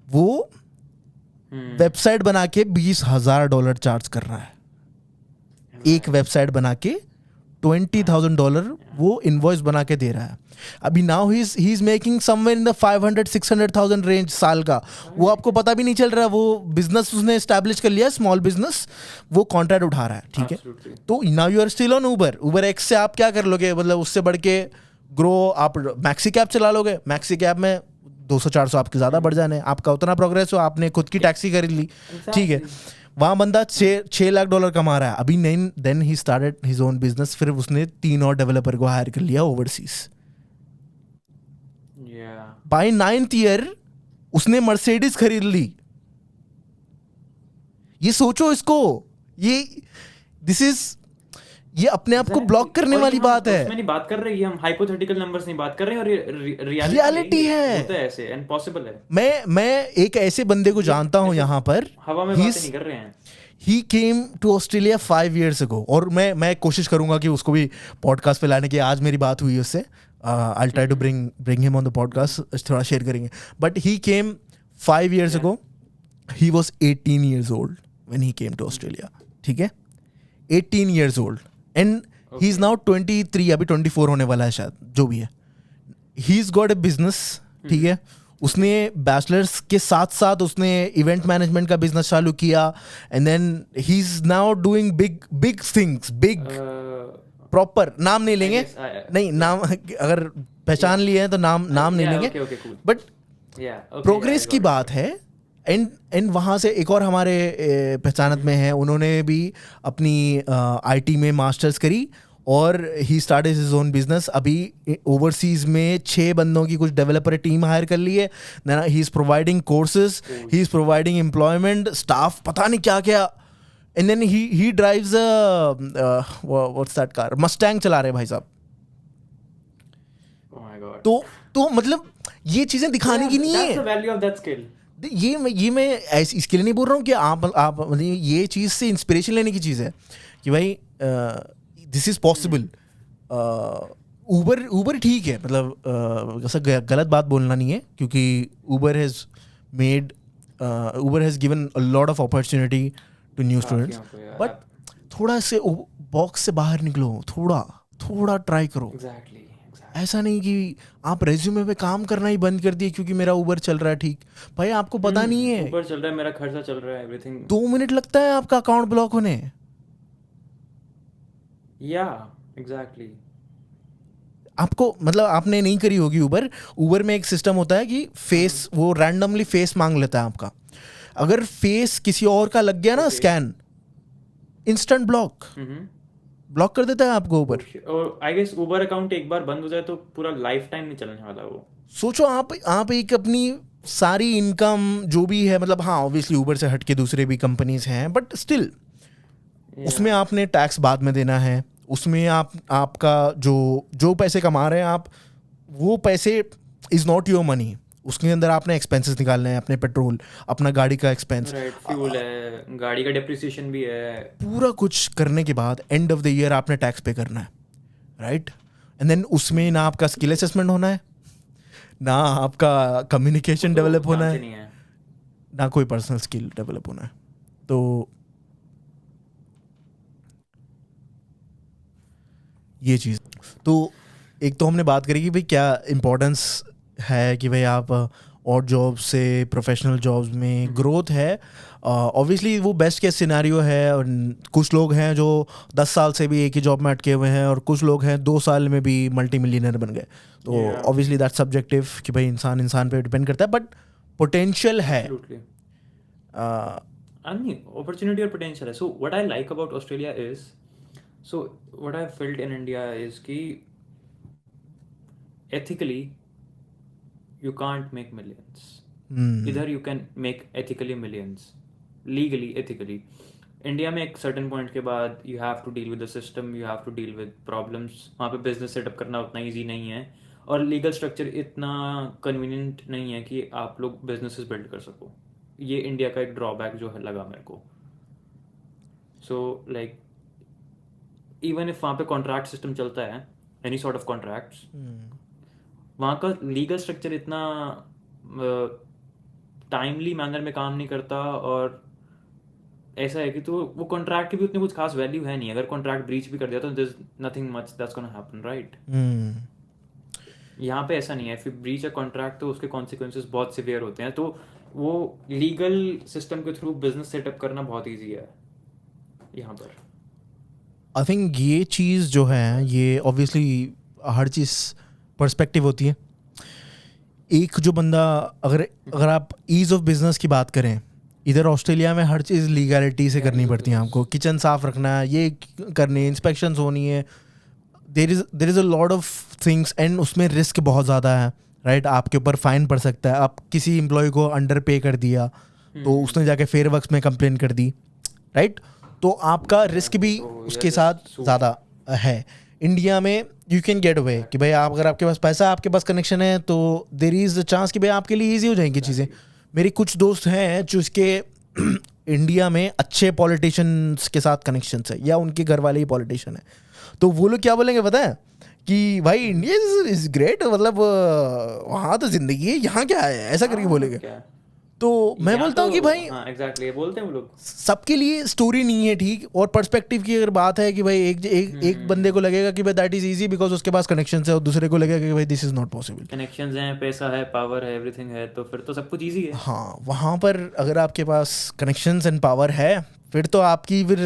S1: वो वेबसाइट बना के $20,000 चार्ज कर रहा है, एक वेबसाइट बना के $20,000 वो इनवॉइस बना के दे रहा है। अभी now he is making somewhere in the 500-600,000 range साल का, वो आपको पता भी नहीं चल रहा, वो बिजनेस उसने एस्टैब्लिश कर लिया, स्मॉल बिजनेस, वो कॉन्ट्रैक्ट उठा रहा है, ठीक है। तो now you are still on Uber X से आप क्या कर लोगे, मतलब उससे बढ़ के ग्रो आप मैक्सी कैब चला लोगे, मैक्सी कैब में 200-400 आपके ज़्यादा बढ़ जाने, आपका उतना प्रोग्रेस हो, आपने खुद की टैक्सी खरीद ली, ठीक है, वहाँ बंदा $6 लाख कमा रहा है अभी, नहीं, then he started his own business, फिर उसने 3 और डेवलपर को हायर कर लिया ओवरसीज। बाय 9th ईयर उसने मर्सिडीज खरीद ली। ये सोचो इसको, ये अपने आप को ब्लॉक करने वाली बात है।
S2: नहीं बात कर रहे हैं हम हाइपोथेटिकल नंबर्स नहीं बात कर रहे हैं, और
S1: रियलिटी है,
S2: होता है ऐसे, एंड पॉसिबल है।
S1: मैं एक ऐसे बंदे को जानता हूँ यहाँ पर,
S2: हवा में बातें नहीं कर रहे हैं।
S1: He came to Australia 5 years ago, और मैं कोशिश करूंगा कि उसको भी पॉडकास्ट पे लाने की, आज मेरी बात हुई उससे, I'll try to bring him on the podcast, थोड़ा शेयर करेंगे। But he came 5 years ago, he was 18 years old when he came to Australia, ठीक है, 18 years old, and he is now 23, अभी 24 होने वाला है शायद, जो भी है. He is got a business, ठीक है. उसने बैचलर्स के साथ साथ उसने इवेंट मैनेजमेंट का बिजनेस चालू किया, and then he is now doing big big things, big proper. नाम नहीं लेंगे, नहीं नाम अगर पहचान लिए हैं तो नाम नहीं लेंगे, बट प्रोग्रेस की बात है. एंड वहाँ से एक और हमारे पहचानत में है, उन्होंने भी अपनी आईटी में मास्टर्स करी और ही स्टार्टेड हिज ओन बिजनेस. अभी ओवरसीज में 6 बंदों की कुछ डेवलपर टीम हायर कर ली है. He is providing courses, he is providing employment, staff, पता नहीं क्या क्या. And then he drives what's that car, Mustang चला रहे भाई साहब. तो मतलब ये चीजें दिखाने की नहीं है. ये मैं ऐसे इसके लिए नहीं बोल रहा हूँ कि आप मतलब ये चीज़ से इंस्पिरेशन लेने की चीज़ है कि भाई दिस इज़ पॉसिबल. ऊबर ठीक है, मतलब ऐसा गलत बात बोलना नहीं है, क्योंकि Uber has given a lot of opportunity to new students. But थोड़ा से बॉक्स से बाहर निकलो, थोड़ा ट्राई करो. ऐसा नहीं कि आप रेज्यूमे पे काम करना ही बंद कर दिए क्योंकि मेरा ऊबर चल रहा है. ठीक भाई, आपको पता नहीं है
S2: ऊबर चल रहा है, मेरा खर्चा चल रहा है, एवरीथिंग.
S1: 2 मिनट लगता है आपका अकाउंट ब्लॉक होने.
S2: या एग्जैक्टली.
S1: आपको मतलब आपने नहीं करी होगी ऊबर में एक सिस्टम होता है कि फेस, वो रैंडमली फेस मांग लेता है आपका. अगर फेस किसी और का लग गया ना स्कैन, इंस्टेंट ब्लॉक कर देता है आपको ऊबर.
S2: और आई गेस ऊबर अकाउंट एक बार बंद हो जाए तो पूरा लाइफ टाइम नहीं चलने वाला वो.
S1: सोचो आप एक अपनी सारी इनकम जो भी है, मतलब हाँ ऑब्वियसली ऊबर से हट के दूसरे भी कंपनीज हैं, बट स्टिल उसमें आपने टैक्स बाद में देना है. उसमें आपका जो पैसे कमा रहे हैं आप, वो पैसे इज नॉट योर मनी. उसके अंदर आपने एक्सपेंसेस निकालने हैं, अपने पेट्रोल, अपना गाड़ी का एक्सपेंस,
S2: फ्यूल है, गाड़ी का डेप्रिसिएशन भी है,
S1: पूरा कुछ करने के बाद एंड ऑफ द ईयर आपने टैक्स पे करना है, राइट. एंड देन उसमें ना आपका स्किल असेसमेंट होना है, ना आपका कम्युनिकेशन डेवलप होना है, ना कोई पर्सनल स्किल डेवलप होना है. तो ये चीज़, तो एक तो हमने बात करी कि भाई क्या इम्पोर्टेंस है कि भाई आप और जॉब से प्रोफेशनल जॉब्स में ग्रोथ है. ऑब्वियसली वो बेस्ट केस सिनेरियो है. और कुछ लोग हैं जो 10 साल से भी एक ही जॉब में अटके हुए हैं, और कुछ लोग हैं 2 साल में भी मल्टी मिलियनर बन गए. तो ऑब्वियसली दैट्स सब्जेक्टिव कि भाई इंसान पे डिपेंड करता है, बट पोटेंशियल है.
S2: अपॉर्चुनिटी और पोटेंशियल है. So what I like about Australia is, so what I felt in India is कि ethically you can't make millions. Either you can make ethically millions, legally, ethically. India में एक certain point के बाद you have to deal with the system, you have to deal with problems. वहाँ पे business setup करना उतना easy नहीं है, और legal structure इतना convenient नहीं है कि आप लोग businesses build कर सको. ये इंडिया का एक drawback जो है लगा मेरे को. So like इवन इफ वहाँ पे कॉन्ट्रैक्ट सिस्टम चलता है, एनी सॉर्ट ऑफ कॉन्ट्रैक्ट्स, वहाँ का लीगल स्ट्रक्चर इतना टाइमली मैनर में काम नहीं करता. और ऐसा है कि तो वो कॉन्ट्रैक्ट की भी उतनी कुछ खास वैल्यू है नहीं. अगर कॉन्ट्रैक्ट ब्रीच भी कर दिया तो there is nothing much that's gonna happen, right. यहाँ पे ऐसा नहीं है. If you breach a contract तो उसके कॉन्सिक्वेंसेस बहुत सिवियर होते हैं. तो वो लीगल सिस्टम के थ्रू बिजनेस सेटअप करना बहुत ईजी है यहाँ पर.
S1: आई थिंक ये चीज़ जो है, ये ऑब्वियसली हर चीज़ पर्सपेक्टिव होती है. एक जो बंदा, अगर आप ईज़ ऑफ बिजनेस की बात करें, इधर ऑस्ट्रेलिया में हर चीज़ लीगैलिटी से करनी पड़ती है आपको. किचन साफ रखना है, ये करनी, इंस्पेक्शंस होनी है, there is a lot of things. And उसमें रिस्क बहुत ज़्यादा है, राइट. आपके ऊपर फाइन पड़ सकता है. आप किसी एम्प्लॉय को अंडर पे कर दिया तो उसने जाके फेयर वर्क्स में कंप्लेन कर दी, राइट. तो आपका रिस्क भी उसके साथ ज़्यादा है. इंडिया में यू कैन गेट अवे कि भाई आप, अगर आपके पास पैसा, आपके पास कनेक्शन है, तो देयर इज़ अ चांस कि भाई आपके लिए ईजी हो जाएंगी चीज़ें. मेरे कुछ दोस्त हैं जो इसके इंडिया में अच्छे पॉलिटिशियंस के साथ कनेक्शन है, या उनके घर वाले ही पॉलिटिशियन है. तो वो लोग क्या बोलेंगे पता है कि भाई इंडिया इज ग्रेट, मतलब वहाँ तो जिंदगी है, यहाँ क्या है, ऐसा करके बोलेंगे. तो मैं
S2: या
S1: बोलता हूँ
S2: तो
S1: कि भाई
S2: हाँ एग्जैक्टली बोलते हैं वो लोग।
S1: सबके लिए स्टोरी नहीं है ठीक, और पर्सपेक्टिव की अगर बात है कि भाई एक बंदे को लगेगा कि भाई दैट इज इजी बिकॉज उसके पास कनेक्शन है, और दूसरे को लगेगा कि भाई this is not possible.
S2: Connections हैं, पैसा है, पावर है, एवरीथिंग है, तो फिर तो सब कुछ इजी है।
S1: हाँ, वहाँ पर अगर आपके पास कनेक्शंस एंड पावर है फिर तो आपकी फिर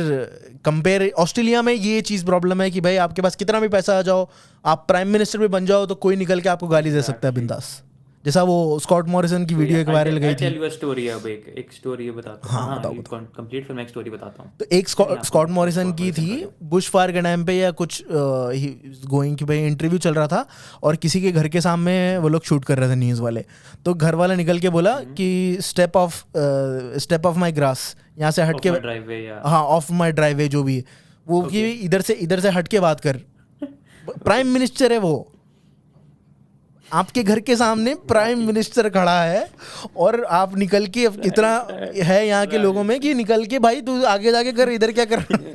S1: कंपेयर, ऑस्ट्रेलिया में ये चीज़ प्रॉब्लम है कि भाई आपके पास कितना भी पैसा आ जाओ, आप प्राइम मिनिस्टर भी बन जाओ तो कोई निकल के आपको गाली दे सकता है
S2: एग्जैक्टली।
S1: बिंदास। जैसा वो स्कॉट मॉरिसन की
S2: तो
S1: वीडियो
S2: या
S1: एक वायरल गई
S2: आई
S1: थी।
S2: Tell you a story. अब एक स्टोरी बताता हूँ।
S1: हाँ
S2: हाँ
S1: बताओ
S2: यू
S1: बताओ।
S2: कंप्लीट, फिर मैं एक स्टोरी बताता हूँ।
S1: तो एक
S2: नहीं नहीं, आप
S1: स्कॉट
S2: कंप्लीट करो,
S1: मॉरिसन
S2: स्कॉट
S1: की
S2: मॉरिसन का
S1: थी
S2: जो।
S1: बुश फायर के टाइम पे या कुछ गोइंग कि भाई इंटरव्यू चल रहा था, और किसी के घर के सामने वो लोग शूट कर रहे थे न्यूज़ वाले। तो घर वाला निकल के बोला कि स्टेप ऑफ माई ग्रास, यहाँ से हट
S2: ऑफ
S1: के,
S2: माई ड्राइववे या।
S1: हाँ ऑफ माई ड्राइवे जो भी है वो, कि
S2: ओके।
S1: इधर से हट के बात कर।
S2: ओके।
S1: प्राइम मिनिस्टर है वो, आपके घर के सामने प्राइम
S2: राइट।
S1: मिनिस्टर खड़ा है, और आप निकल के इतना
S2: राइट राइट
S1: है यहाँ के लोगों में
S2: राइट।
S1: कि निकल के भाई तू आगे जाके कर, इधर क्या कर रहा है?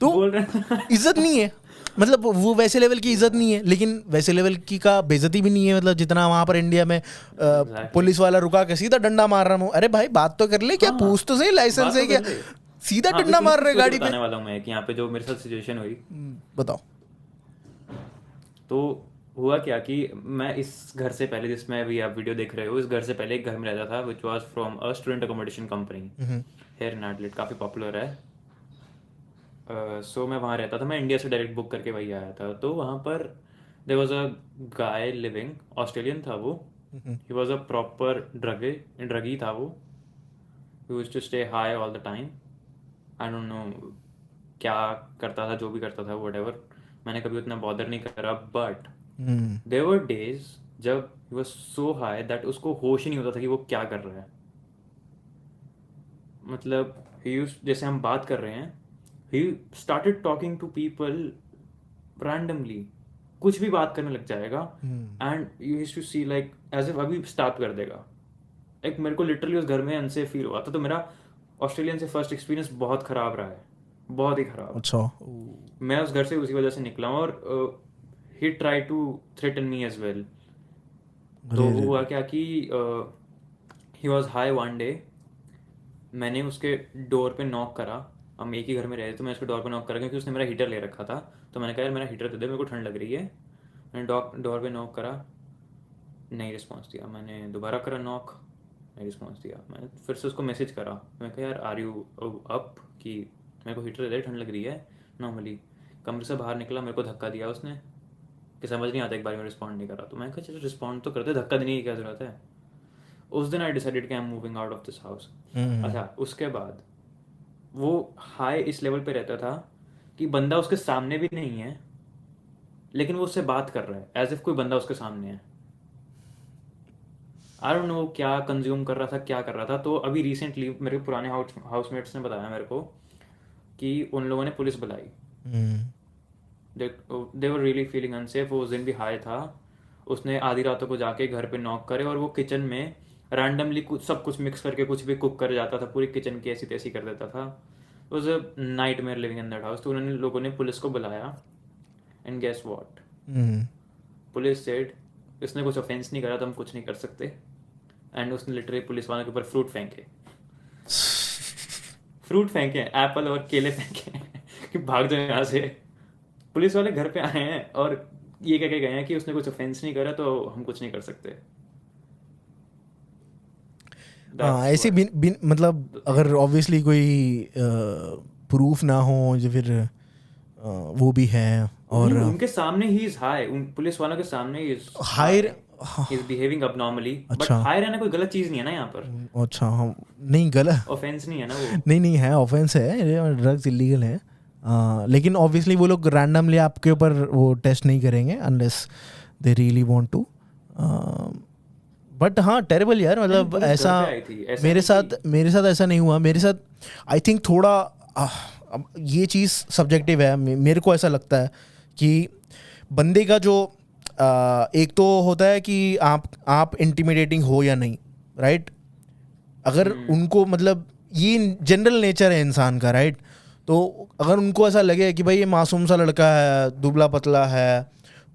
S1: तो
S2: बोल रहे
S1: इज्जत नहीं है, मतलब वो वैसे लेवल की इज्जत नहीं है, लेकिन वैसे लेवल की का बेइज्जती भी नहीं है, मतलब जितना वहां पर इंडिया में
S2: एग्जैक्टली।
S1: पुलिस वाला रुका के सीधा डंडा मार रहा हूँ। अरे भाई बात तो कर ले, क्या
S2: हाँ
S1: पूछ तो सही, लाइसेंस
S2: बात
S1: है
S2: तो
S1: क्या,
S2: कर ले।
S1: सीधा
S2: हाँ अभी
S1: डंडा
S2: पुलिस
S1: मार
S2: की
S1: रहे
S2: स्टोरी
S1: गाड़ी पे।
S2: बताने वाला हूँ मैं कि यहाँ पे जो मेरे साथ सिचुएशन हुई।
S1: बताओ।
S2: तो हुआ क्या कि मैं इस घर से पहले, जिसमें अभी आप वीडियो देख रहे हो, इस घर से पहले एक घर में रहता था which was from a student accommodation company here in एडलेट, काफ़ी पॉपुलर है। सो मैं वहाँ रहता था, मैं इंडिया से डायरेक्ट बुक करके वही आया था। तो वहाँ पर there was a guy living, Australian था वो। He was a proper druggy था वो। He used to stay high all the time. I don't know क्या करता था, जो भी करता था व्हाटएवर, मैंने कभी उतना बॉदर नहीं करा। बट देयर वर डेज जब he was so high that उसको होश ही नहीं होता था कि वो क्या कर रहा है। मतलब जैसे हम बात कर रहे हैं, he started talking to people randomly, कुछ भी बात करने लग जाएगा। And you used to see like as if अभी स्टार्ट कर देगा। एक मेरे को लिटरली उस घर में अनसेफ फील हुआ था। तो मेरा ऑस्ट्रेलियन से फर्स्ट एक्सपीरियंस बहुत ख़राब रहा है, बहुत ही ख़राब।
S1: अच्छा।
S2: मैं उस घर से उसी वजह से निकला हूँ। और he try to threaten me as well. तो
S1: अरे
S2: हुआ क्या कि he was high one day. मैंने उसके डोर पे नॉक करा। हम एक ही घर में रहे थे, तो मैं उसके डोर पे नॉक करा क्योंकि उसने मेरा हीटर ले रखा था। तो मैंने कहा यार मेरा हीटर दे दे, मेरे को ठंड लग रही है। मैंने डोर पे नॉक करा, नहीं रिस्पॉन्स दिया। मैंने दोबारा करा नॉक, नहीं रिस्पॉन्स दिया। मैंने फिर से उसको मैसेज करा, मैं कहा यार आर यू अप, कि मेरे को हीटर दे दे, ठंड लग रही है नॉर्मली। कमरे से बाहर निकला, मेरे को धक्का दिया उसने, कि समझ नहीं आता एक बार में रिस्पॉन्ड नहीं करा। तो मैंने कहा चलो रिस्पॉन्ड तो करते, धक्का देने की क्या ज़रूरत है। उस दिन आई डिसाइडेड कि I am moving out of this house. अच्छा, उसके बाद वो हाई इस लेवल पे रहता था कि बंदा उसके सामने भी नहीं है, लेकिन वो उससे बात कर रहा है एज इफ कोई बंदा उसके सामने है। आई डोंट नो क्या कंज्यूम कर रहा था, क्या कर रहा था। तो अभी रिसेंटली मेरे पुराने हाउसमेट्स ने बताया मेरे को कि उन लोगों ने पुलिस बुलाई। दे वर रियली फीलिंग अनसेफ। वो उस दिन भी हाई था। उसने आधी रातों को जाके घर पे नॉक करे, और वो किचन में रैंडमली कुछ सब कुछ मिक्स करके कुछ भी कुक कर जाता था, पूरी किचन की ऐसी तैसी कर देता था। Was a nightmare living in that house. तो उन्होंने लोगों ने पुलिस को बुलाया, and guess what, police said इसने कुछ ऑफेंस नहीं करा तो हम कुछ नहीं कर सकते। एंड उसने लिटरली पुलिस वालों के ऊपर फ्रूट फेंके, एप्पल और केले फेंके कि भाग जाओ यहाँ से। पुलिस वाले घर पे आए हैं और ये कह के गए हैं कि उसने कुछ ऑफेंस नहीं करा तो हम कुछ नहीं कर सकते।
S1: हाँ, ऐसे मतलब अगर ऑब्वियसली कोई प्रूफ ना हो या फिर वो भी है, और
S2: उनके सामने ही इज हाई, उन पुलिस वालों के सामने ही is
S1: higher.
S2: Is behaving abnormally. But
S1: अच्छा
S2: हाई रहना कोई गलत चीज नहीं है ना यहाँ पर,
S1: अच्छा, हाँ नहीं गलत,
S2: ऑफेंस नहीं है ना वो।
S1: नहीं है, ऑफेंस है, ड्रग्स इलीगल है। लेकिन ऑब्वियसली वो लोग रैंडमली आपके ऊपर वो टेस्ट नहीं करेंगे unless they really want to. But हाँ टेरेबल यार, मतलब
S2: पुलिस
S1: ऐसा
S2: घर पे आई थी, ऐसा
S1: मेरे
S2: नहीं
S1: साथ मेरे साथ ऐसा नहीं हुआ। मेरे साथ आई थिंक थोड़ा अब ये चीज़ सब्जेक्टिव है। मेरे को ऐसा लगता है कि बंदे का जो एक तो होता है कि आप इंटिमिडेटिंग हो या नहीं, राइट। अगर उनको मतलब ये जनरल नेचर है इंसान का, राइट। तो अगर उनको ऐसा लगे कि भाई ये मासूम सा लड़का है, दुबला पतला है,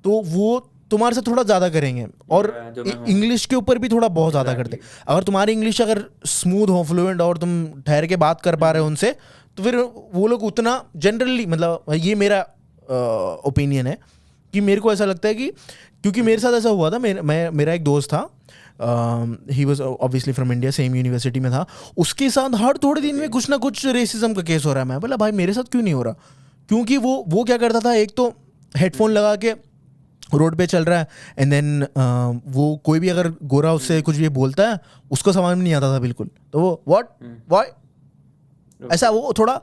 S1: तो वो तुम्हारे से थोड़ा ज़्यादा करेंगे, और इंग्लिश के ऊपर भी थोड़ा बहुत ज़्यादा करते। अगर तुम्हारी इंग्लिश अगर स्मूथ हो, फ्लुएंट, और तुम ठहर के बात कर पा रहे हो उनसे, तो फिर वो लोग उतना जनरली, मतलब ये मेरा ओपिनियन है कि मेरे को ऐसा लगता है कि, क्योंकि मेरे साथ ऐसा हुआ था, मेरा एक दोस्त था, he was obviously from India, same university में था, उसके साथ हर थोड़े दिन में कुछ ना कुछ रेसिज्म का केस हो रहा है। मैं बोला भाई मेरे साथ क्यों नहीं हो रहा? क्योंकि वो क्या करता था, एक तो हेडफोन लगा के रोड पे चल रहा है, एंड देन वो कोई भी अगर गोरा उससे कुछ भी बोलता है, उसको समझ में नहीं आता था बिल्कुल, तो वो व्हाट ऐसा, वो थोड़ा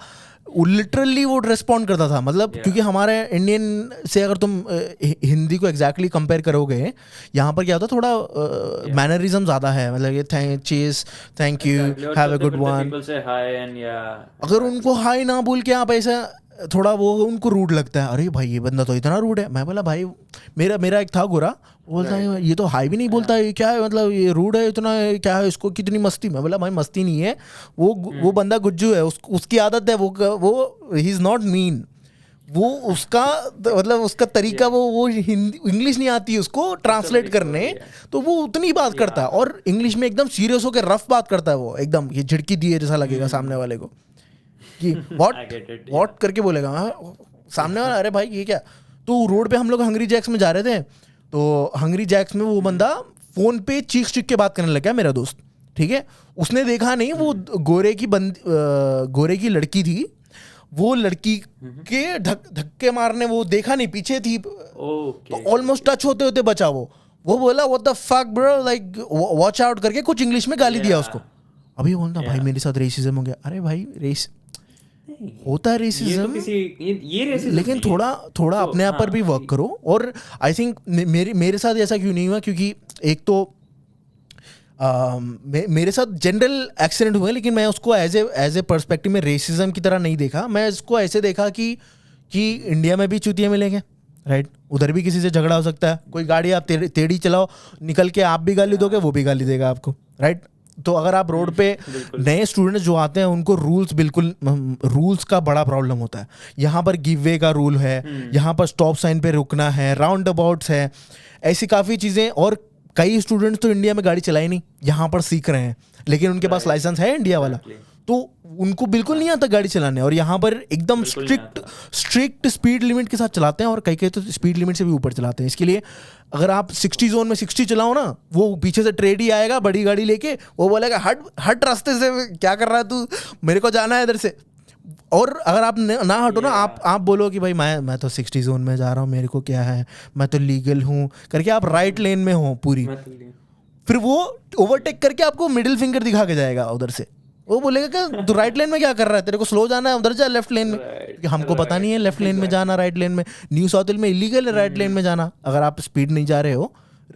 S1: लिटरली वो रिस्पॉन्ड करता था, मतलब क्योंकि हमारे इंडियन से अगर तुम हिंदी को एग्जैक्टली कंपेयर करोगे, यहाँ पर क्या होता है, थोड़ा मैनरिज्म ज़्यादा है, मतलब ये चीज, thank you, have a good one. अगर उनको हाई ना बोल के आप ऐसा थोड़ा, वो उनको रूड लगता है, अरे भाई ये बंदा तो इतना रूड है। मैं बोला भाई मेरा एक था गोरा, बोलता है ये तो हाई भी नहीं बोलता, ये क्या है, मतलब ये रूड है इतना, क्या है इसको, कितनी मस्ती। मैं बोला भाई मस्ती नहीं है, वो बंदा गुज्जू है, उसकी आदत है, वो ही इज नॉट मीन, वो उसका मतलब उसका तरीका, वो हिंदी इंग्लिश नहीं आती उसको ट्रांसलेट करने, तो वो उतनी बात करता है, और इंग्लिश में एकदम सीरियस होकर रफ बात करता है, वो एकदम ये झिड़की दिए जैसा लगेगा सामने वाले को कि व्हाट करके बोलेगा सामने वाला, अरे भाई ये क्या। तो रोड पे हम लोग हंगरी जैक्स में जा रहे थे, तो हंगरी जैक्स में वो बंदा फोन पे चीख के बात करने लगा, मेरा दोस्त, ठीक है, उसने देखा नहीं, वो गोरे की लड़की थी, वो लड़की के धक्के मारने, वो देखा नहीं, पीछे थी, तो ऑलमोस्ट टच होते होते बचा वो बोला what the fuck bro, like watch out करके कुछ इंग्लिश में गाली दिया उसको। अभी बोलता भाई मेरे साथ रेसिज्म हो गया, अरे भाई होता है रेसिज्म, लेकिन थोड़ा अपने आप पर भी वर्क करो। और आई थिंक मेरे साथ ऐसा क्यों नहीं हुआ, क्योंकि एक तो मेरे साथ जनरल एक्सीडेंट हुए, लेकिन मैं उसको एज ए पर्सपेक्टिव में रेसिज्म की तरह नहीं देखा। मैं इसको ऐसे देखा कि इंडिया में भी चूतिया मिलेंगे, राइट, उधर भी किसी से झगड़ा हो सकता है, कोई गाड़ी आप टेढ़ी चलाओ, निकल के आप भी गाली दोगे, वो भी गाली देगा आपको, राइट। तो अगर आप रोड पे नए स्टूडेंट्स जो आते हैं, उनको रूल्स का बड़ा प्रॉब्लम होता है। यहाँ पर गिव वे का रूल है, यहाँ पर स्टॉप साइन पे रुकना है, राउंड अबाउट्स है, ऐसी काफ़ी चीज़ें। और कई स्टूडेंट्स तो इंडिया में गाड़ी चलाई नहीं, यहाँ पर सीख रहे हैं, लेकिन उनके पास लाइसेंस है इंडिया वाला, तो उनको बिल्कुल नहीं आता गाड़ी चलाने, और यहाँ पर एकदम स्ट्रिक्ट स्पीड लिमिट के साथ चलाते हैं, और कई तो स्पीड लिमिट से भी ऊपर चलाते हैं। इसके लिए अगर आप 60 जोन में 60 चलाओ ना, वो पीछे से ट्रेडी आएगा बड़ी गाड़ी लेके, वो बोलेगा हट रास्ते से, क्या कर रहा है तू, मेरे को जाना है इधर से। और अगर आप ना हटो ना, आप बोलो कि भाई मैं तो 60 जोन में जा रहा हूँ, मेरे को क्या है, मैं तो लीगल हूँ करके, आप राइट लेन में हो पूरी, फिर वो ओवरटेक करके आपको मिडिल फिंगर दिखा के जाएगा उधर से। वो बोलेगा कि तू राइट लेन में क्या कर रहा है, तेरे को स्लो जाना है, उधर जा लेफ्ट लेन में, क्योंकि हमको पता नहीं है लेफ्ट लेन में जाना, राइट लेन में। न्यू साउथ वेल्स में इलीगल है राइट लेन में जाना, अगर आप स्पीड नहीं जा रहे हो,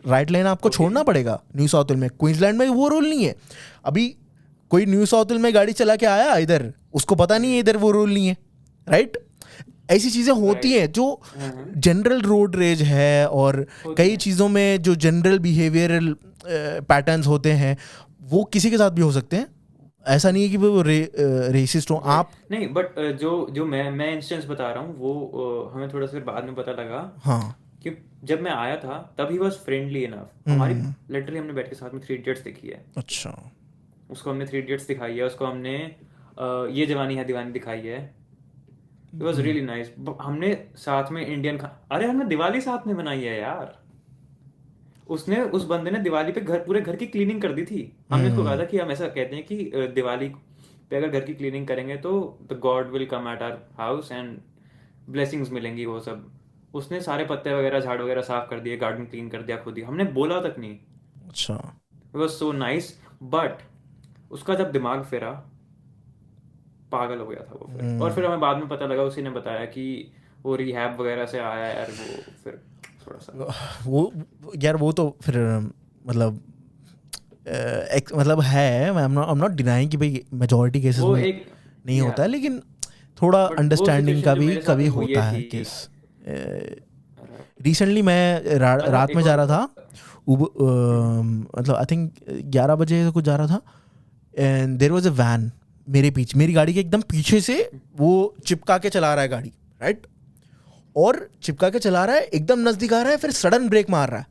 S1: राइट लेन आपको छोड़ना पड़ेगा न्यू साउथ वेल्स में। क्वींसलैंड में वो रूल नहीं है। अभी कोई न्यू साउथ वेल्स में गाड़ी चला के आया इधर, उसको पता नहीं है इधर वो रूल नहीं है, राइट। ऐसी चीज़ें होती हैं जो जनरल रोड रेज है, और कई चीज़ों में जो जनरल बिहेवियरल पैटर्न्स होते हैं, वो किसी के साथ भी हो सकते हैं। ऐसा नहीं है कि वो रेसिस्ट हो आप
S2: नहीं, बट जो मैं इंस्टेंस बता रहा हूँ, वो हमें थोड़ा सा बाद में पता लगा। हाँ, कि जब मैं आया था तब ही वाज फ्रेंडली इनफ। हमारी लिटरली हमने बैठ के साथ में 3 इडियट्स देखी है। अच्छा, उसको हमने 3 इडियट्स दिखाई है, उसको हमने ये जवानी है दीवानी दिखाई है। It was really nice. हमने साथ में इंडियन अरे हमने दिवाली साथ में मनाई है यार। उसने उस बंदे ने दिवाली पे पूरे घर की क्लीनिंग कर दी थी। हमने उसको कहा था कि हम ऐसा कहते हैं कि दिवाली पे अगर घर की क्लीनिंग करेंगे तो the god will come at our house and blessings मिलेंगी, वो सब। उसने सारे पत्ते वगैरह झाड़ वगैरह साफ कर दिए, गार्डन क्लीन कर दिया खुद ही, हमने बोला तक नहीं। अच्छा, it was so nice. But उसका जब दिमाग फेरा, पागल हो गया था वो फिर। और फिर हमें बाद में पता लगा, उसी ने बताया कि वो रिहैब वगैरह से आया यार, वो फिर थोड़ा सा
S1: वो यार, वो तो फिर मतलब मतलब है, आई एम नॉट डिनाइंग कि भाई मेजॉरिटी केसेस में नहीं होता है, लेकिन थोड़ा अंडरस्टैंडिंग का भी कभी होता है केस। रिसेंटली मैं रात में जा रहा था, मतलब आई थिंक 11 बजे कुछ जा रहा था, and there was a van मेरे पीछे, मेरी गाड़ी के एकदम पीछे से वो चिपका के चला रहा है गाड़ी, राइट। और चिपका के चला रहा है, एकदम नजदीक आ रहा है, फिर सडन ब्रेक मार रहा है,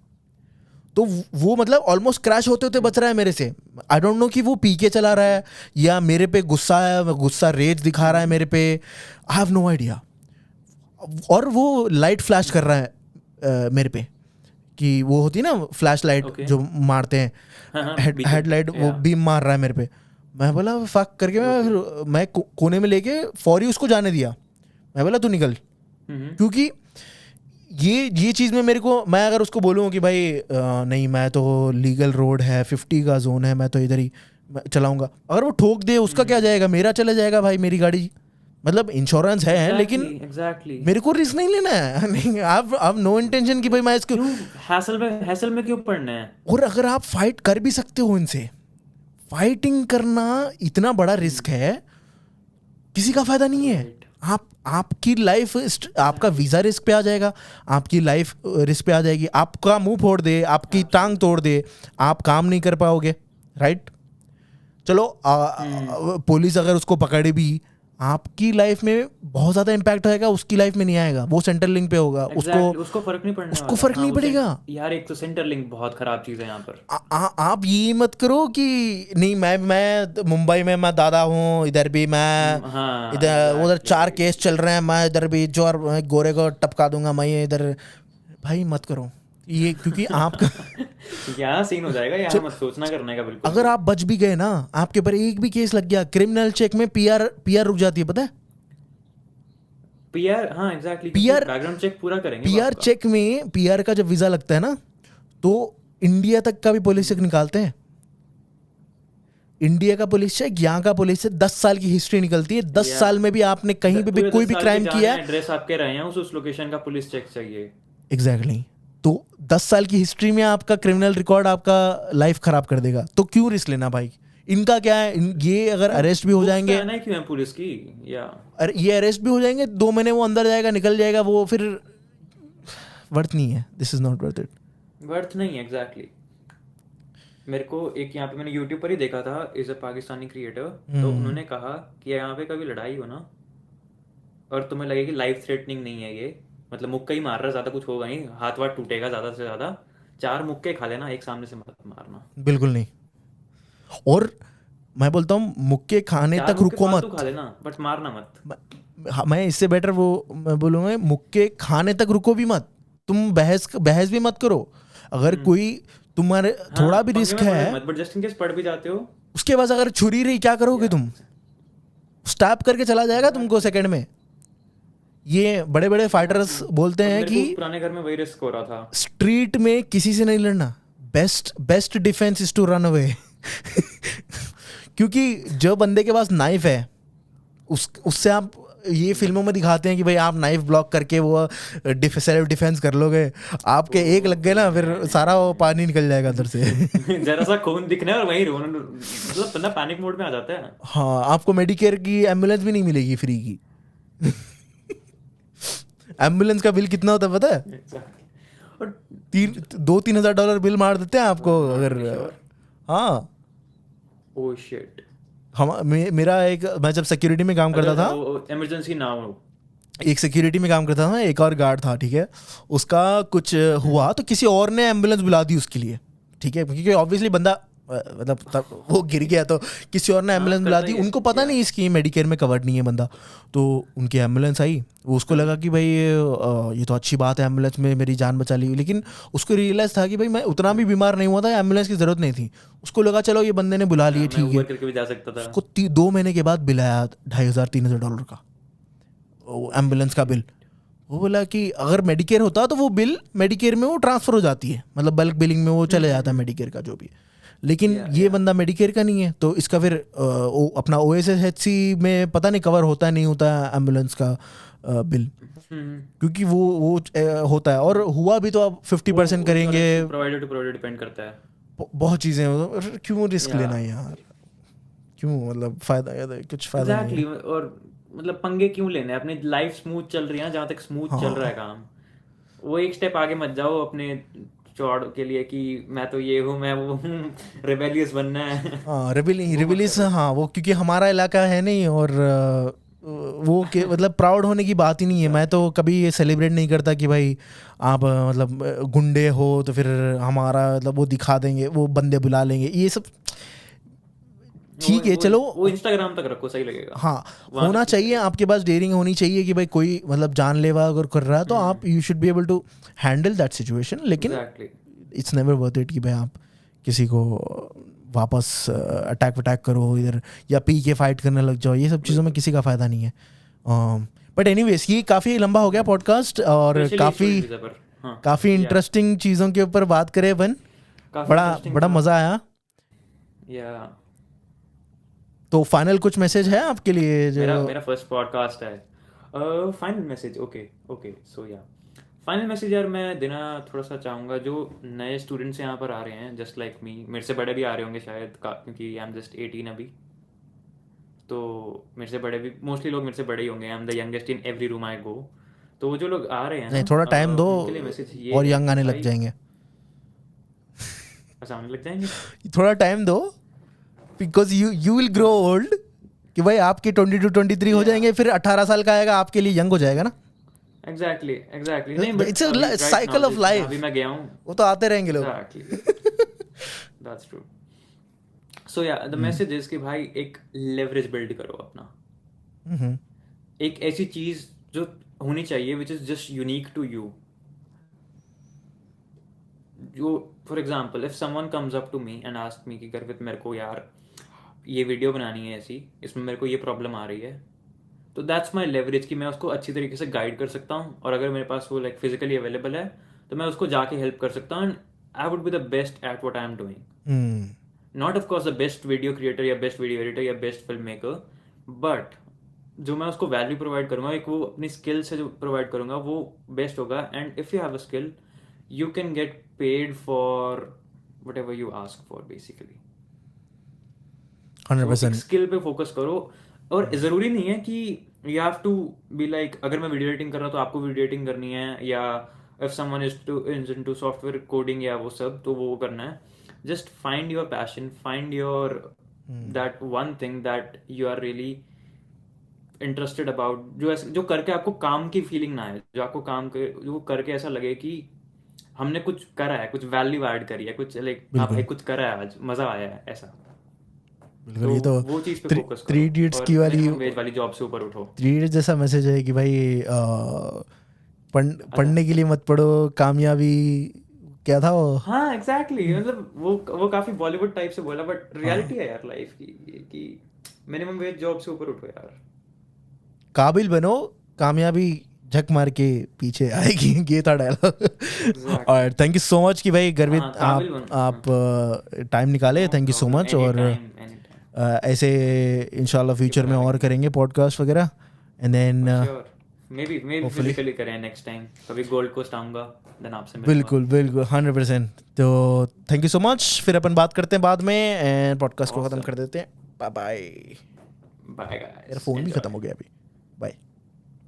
S1: तो वो मतलब ऑलमोस्ट क्रैश होते होते बच रहा है मेरे से। आई डोंट नो कि वो पी के चला रहा है या मेरे पे गुस्सा है, गुस्सा रेज दिखा रहा है मेरे पे, आई हैव नो आइडिया। और वो लाइट फ्लैश कर रहा है मेरे पे, कि वो होती है ना फ्लैश लाइट
S2: Okay.
S1: जो मारते हैं,
S2: beacon,
S1: हेडलाइट, वो
S2: yeah.
S1: बीम मार रहा है मेरे पे। मैं बोला फक करके मैं कोने में लेके फौरी उसको जाने दिया। मैं बोला तू निकल, क्योंकि ये चीज़ में मेरे को, मैं अगर उसको बोलूँ कि भाई नहीं मैं तो लीगल रोड है, 50 का जोन है, मैं तो इधर ही चलाऊंगा, अगर वो ठोक दे उसका क्या जाएगा, मेरा चला जाएगा भाई, मेरी गाड़ी, मतलब इंश्योरेंस है लेकिन
S2: एग्जैक्टली
S1: मेरे को रिस्क नहीं लेना है। नहीं, आप नो इंटेंशन कि भाई मैं इसको,
S2: हैसल में क्यों पड़ना है?
S1: और अगर आप फाइट कर भी सकते हो इनसे, फाइटिंग करना इतना बड़ा रिस्क है, किसी का फायदा नहीं है। आपकी लाइफ, आपका वीजा रिस्क पे आ जाएगा, आपकी लाइफ रिस्क पे आ जाएगी, आपका मुंह फोड़ दे, आपकी टांग तोड़ दे, आप काम नहीं कर पाओगे, राइट? चलो पुलिस अगर उसको पकड़े भी, आपकी लाइफ में बहुत ज्यादा इम्पैक्ट आएगा, उसकी लाइफ में नहीं आएगा, वो सेंट्रल लिंक पे होगा,
S2: उसको फर्क नहीं पड़ने
S1: उसको
S2: वाला।
S1: फर्क नहीं
S2: हाँ,
S1: पड़ेगा।
S2: यार एक तो सेंटर लिंक बहुत खराब चीज है यहाँ पर।
S1: आप ये मत करो कि नहीं मैं मुंबई में मैं दादा हूँ, इधर भी मैं,
S2: हाँ
S1: इधर उधर 4 केस चल रहे हैं, मैं इधर भी जो और गोरे को टपका दूंगा मैं इधर, भाई मत करो ये, क्योंकि आपका
S2: यहाँ सीन हो जाएगा, यहाँ मत सोचना करने का बिल्कुल।
S1: अगर आप बच भी गए ना, आपके ऊपर एक भी केस लग गया, क्रिमिनल चेक में पीआर रुक जाती है, पता है?
S2: पीआर, हाँ एग्जैक्टली,
S1: PR
S2: बैकग्राउंड चेक पूरा करेंगे।
S1: पीआर चेक में, पीआर का जब वीजा लगता है ना, तो इंडिया तक का भी पुलिस चेक निकालते हैं। इंडिया का पुलिस चेक, यहाँ का पुलिस चेक, 10 साल की हिस्ट्री निकलती है। 10 साल में भी आपने कहीं पे भी कोई भी क्राइम किया,
S2: एड्रेस आपके रहे हैं उस लोकेशन का पुलिस चेक चाहिए।
S1: एग्जैक्टली तो 10 साल की हिस्ट्री में आपका क्रिमिनल रिकॉर्ड आपका लाइफ खराब कर देगा, तो क्यों रिस्क लेना भाई? इनका क्या है, ये अगर अरेस्ट भी हो जाएंगे,
S2: नहीं क्यों है पुलिस की, या
S1: ये अरेस्ट भी हो जाएंगे, 2 महीने वो अंदर जाएगा, निकल जाएगा, वो फिर वर्थ नहीं है। This is not worth it,
S2: worth नहीं है एग्जैक्टली। मेरे को एक यहाँ पे मैंने यूट्यूब पर ही देखा था, इज अ पाकिस्तानी क्रिएटर, तो उन्होंने कहा कि यहाँ पे कभी लड़ाई हो ना और तुम्हें लगे कि लाइफ थ्रेटनिंग नहीं है ये, मतलब मुक्का ही मार रहा है, ज्यादा कुछ होगा नहीं, हाथ वाथ टूटेगा ज्यादा से ज्यादा, 4 मुक्के खा लेना, एक सामने से मत मारना।
S1: बिल्कुल नहीं। और मैं बोलता हूँ मुक्के खाने तक रुको मत,
S2: खा लेना बट मारना मत।
S1: मैं इससे बेटर वो मैं बोलूँगा, मुक्के खाने तक रुको भी मत, तुम बहस भी मत करो। अगर कोई तुम्हारे थोड़ा भी रिस्क है,
S2: बट जस्ट इन केस पड़ भी जाते हो,
S1: उसके बाद अगर छुरी रही क्या करोगे तुम? स्टैप करके चला जाएगा तुमको सेकंड में। ये बड़े बड़े फाइटर्स बोलते हैं कि
S2: पुराने घर में वही रिस्क हो रहा था,
S1: स्ट्रीट में किसी से नहीं लड़ना, best defence is to run away. क्योंकि जो बंदे के पास नाइफ है, उससे आप, ये फिल्मों में दिखाते हैं कि भाई आप नाइफ ब्लॉक करके वो सेल्फ डिफेंस कर लोगे, आपके एक लग गए ना, फिर सारा वो पानी निकल जाएगा अंदर से।
S2: जरा सा खून दिखना है और वहीं रोना, मतलब बंदा पैनिक मोड में आ जाता है।
S1: हाँ, आपको मेडिकेयर की एम्बुलेंस भी नहीं मिलेगी फ्री की। एम्बुलेंस का बिल कितना होता है पता है?
S2: और
S1: 2-3 हज़ार डॉलर बिल मार देते हैं आपको अगर। हाँ,
S2: ओह शिट।
S1: मेरा एक, मैं जब सिक्योरिटी में काम करता था,
S2: इमरजेंसी ना हो,
S1: एक सिक्योरिटी में काम करता था, एक और गार्ड था, ठीक है, उसका कुछ हुआ तो किसी और ने एम्बुलेंस बुला दी उसके लिए, ठीक है, क्योंकि ऑब्वियसली बंदा मतलब वो गिर गया तो किसी और ने एम्बुलेंस बुला दी, उनको पता नहीं इसकी मेडिकेयर में कवर्ड नहीं है बंदा, तो उनकी एम्बुलेंस आई, वो उसको लगा कि भाई ये तो अच्छी बात है, एम्बुलेंस में मेरी जान बचा ली, लेकिन उसको रियलाइज था कि भाई मैं उतना भी बीमार नहीं हुआ था, एम्बुलेंस की जरूरत नहीं थी, उसको लगा चलो ये बंदे ने बुला लिए, ठीक है,
S2: करके भी जा सकता था।
S1: उसको 2 महीने के बाद बिल आया $2,500-3,000 का एम्बुलेंस का बिल। वो बोला कि अगर मेडिकेयर होता तो वो बिल मेडिकेयर में वो ट्रांसफर हो जाती है, मतलब बल्क बिलिंग में वो चले जाता है मेडिकेयर का जो भी, लेकिन ये बंदा मेडिकेयर का नहीं है, तो इसका फिर अपना OSHC में पता नहीं कवर होता है नहीं होता है एम्बुलेंस का बिल, क्योंकि वो होता है, और हुआ भी तो आप 50% करेंगे,
S2: प्रोवाइडर टू प्रोवाइडर डिपेंड करता है,
S1: बहुत चीज़ें, क्यों रिस्क लेना है यार, क्यों, मतलब फायदा कुछ फायदा नहीं है।
S2: और मतलब पंगे क्यों लेने, अपनी लाइफ स्मूथ चल रही है जहाँ तक स्मूथ चल रहा है काम, वो एक स्टेप आगे मत जाओ अपने चौड़ के लिए कि मैं तो ये हूँ, मैं वो हूँ, रेबेलियस बनना है।
S1: हाँ, रेबेलियस, हाँ, वो क्योंकि हमारा इलाका है नहीं, और वो के मतलब प्राउड होने की बात ही नहीं है. मैं तो कभी ये सेलिब्रेट नहीं करता कि भाई आप मतलब गुंडे हो तो फिर हमारा मतलब वो दिखा देंगे, वो बंदे बुला लेंगे, ये सब ठीक है. चलो
S2: वो इंस्टाग्राम तक रखो, सही लगेगा.
S1: हाँ,
S2: वहां
S1: होना
S2: तक ठीक
S1: चाहिए,
S2: लगेगा.
S1: आपके पास डेयरिंग होनी चाहिए कि भाई कोई मतलब जानलेवा अगर कर रहा है तो आप you should be able to handle that situation. लेकिन
S2: exactly.
S1: It's never worth it कि भाई आप किसी को वापस अटैक वटैक करो इधर या पी के फाइट करने लग जाओ. ये सब चीज़ों में किसी का फ़ायदा नहीं है. बट एनीवेज ये काफ़ी लंबा हो गया पॉडकास्ट और
S2: स्पेशली स्टोरी वीजा पर. हाँ,
S1: काफ़ी
S2: या
S1: इंटरेस्टिंग चीज़ों के ऊपर बात करें अपन.
S2: काफी
S1: बड़ा
S2: इंटरेस्टिंग
S1: बड़ा
S2: था.
S1: मज़ा आया.
S2: या
S1: तो फाइनल कुछ मैसेज है आपके लिए जो
S2: मेरा मेरा फर्स्ट पॉडकास्ट है. Final message. Okay okay. So yeah final message यार मैं देना थोड़ा सा चाहूँगा जो नए स्टूडेंट्स यहाँ पर आ रहे हैं, जस्ट लाइक मी. मेरे से बड़े भी आ रहे होंगे शायद, क्योंकि आई एम जस्ट 18 अभी. तो मेरे से बड़े भी मोस्टली लोग मेरे से बड़े ही होंगे. I am the youngest in every room I go. तो वो जो लोग आ रहे हैं
S1: नहीं,
S2: ना,
S1: थोड़ा टाइम दो
S2: उनके लिए मैसेज ये
S1: और
S2: है
S1: यंग
S2: कि
S1: आने लग
S2: भाई
S1: जाएंगे.
S2: आसानी लग जाएंगे.
S1: थोड़ा टाइम दो because you will grow old कि भाई आपके 22 23 हो
S2: Yeah.
S1: जाएंगे, फिर 18 साल का आएगा आपके लिए यंग हो जाएगा ना.
S2: Exactly exactly. नहीं बट
S1: इट्स
S2: अभी
S1: a
S2: right
S1: cycle
S2: now
S1: of
S2: जहाँ
S1: लाइफ.
S2: भी मैं गया हूँ.
S1: वो तो आते रहेंगे लोग.
S2: एग्जैक्टली. That's true. सो या द मैसेज इज कि भाई एक लेवरेज बिल्ड करो अपना.
S1: हम्म.
S2: एक ऐसी चीज जो होनी चाहिए which is just unique to you. जो for example if someone comes up to me and ask me कि गर्वित मेरे को यार ये वीडियो बनानी है ऐसी, इसमें मेरे को ये प्रॉब्लम आ रही है, तो दैट्स माई लेवरेज कि मैं उसको अच्छी तरीके से गाइड कर सकता हूँ. और अगर मेरे पास वो लाइक फिजिकली अवेलेबल है तो मैं उसको जाके हेल्प कर सकता हूँ. And I would be the best at what I am doing. Not of course the best video creator या बेस्ट वीडियो एडिटर या बेस्ट फिल्म मेकर, बट जो मैं उसको वैल्यू प्रोवाइड करूंगा, एक वो अपनी स्किल से जो प्रोवाइड करूंगा वो बेस्ट होगा. And if you have a skill you can get paid for whatever you ask for basically.
S1: 100%.
S2: Skill पे फोकस करो. और जरूरी नहीं है कि you have to be like अगर मैं वीडियो एडिटिंग कर रहा हूँ तो आपको वीडियो एडिटिंग करनी है, या if someone is into software coding या वो सब तो वो करना है. Just find your passion, find your that one thing that you are really interested about, जो करके आपको काम की फीलिंग ना आए, जो आपको काम के जो करके ऐसा लगे कि हमने कुछ करा है, कुछ वैल्यू ऐड करी है, कुछ लाइक हाँ भाई कुछ करा है, आज मजा आया है ऐसा.
S1: बिल्कुल. ये तो
S2: वो चीज पे फोकस करो.
S1: 3 इडियट्स की वाली
S2: मिनिमम वेज वाली जॉब से ऊपर उठो.
S1: 3 इडियट्स जैसा मैसेज है कि भाई पढ़ने के लिए मत पढ़ो, कामयाबी क्या था वो.
S2: हाँ एग्जैक्टली. मतलब वो काफी बॉलीवुड टाइप से बोला, बट रियलिटी है यार लाइफ की कि मिनिमम वेज जॉब से ऊपर उठो यार.
S1: काबिल बनो, कामयाबी झक मार के पीछे आएगी. ये था डायलॉग. और थैंक यू सो मच कि भाई गर्वित आप टाइम निकाले. Thank you so much. और ऐसे इंशाल्लाह फ्यूचर में और करेंगे पॉडकास्ट वगैरह. And then
S2: maybe physically करें नेक्स्ट टाइम. कभी गोल्ड कोस्ट आऊंगा देन आपसे मिलूंगा.
S1: बिल्कुल बिल्कुल 100%. तो थैंक यू सो मच. फिर अपन बात करते हैं बाद में एंड पॉडकास्ट को खत्म कर देते हैं. Bye bye.
S2: Bye guys.
S1: मेरा फोन भी खत्म हो गया अभी. बाय.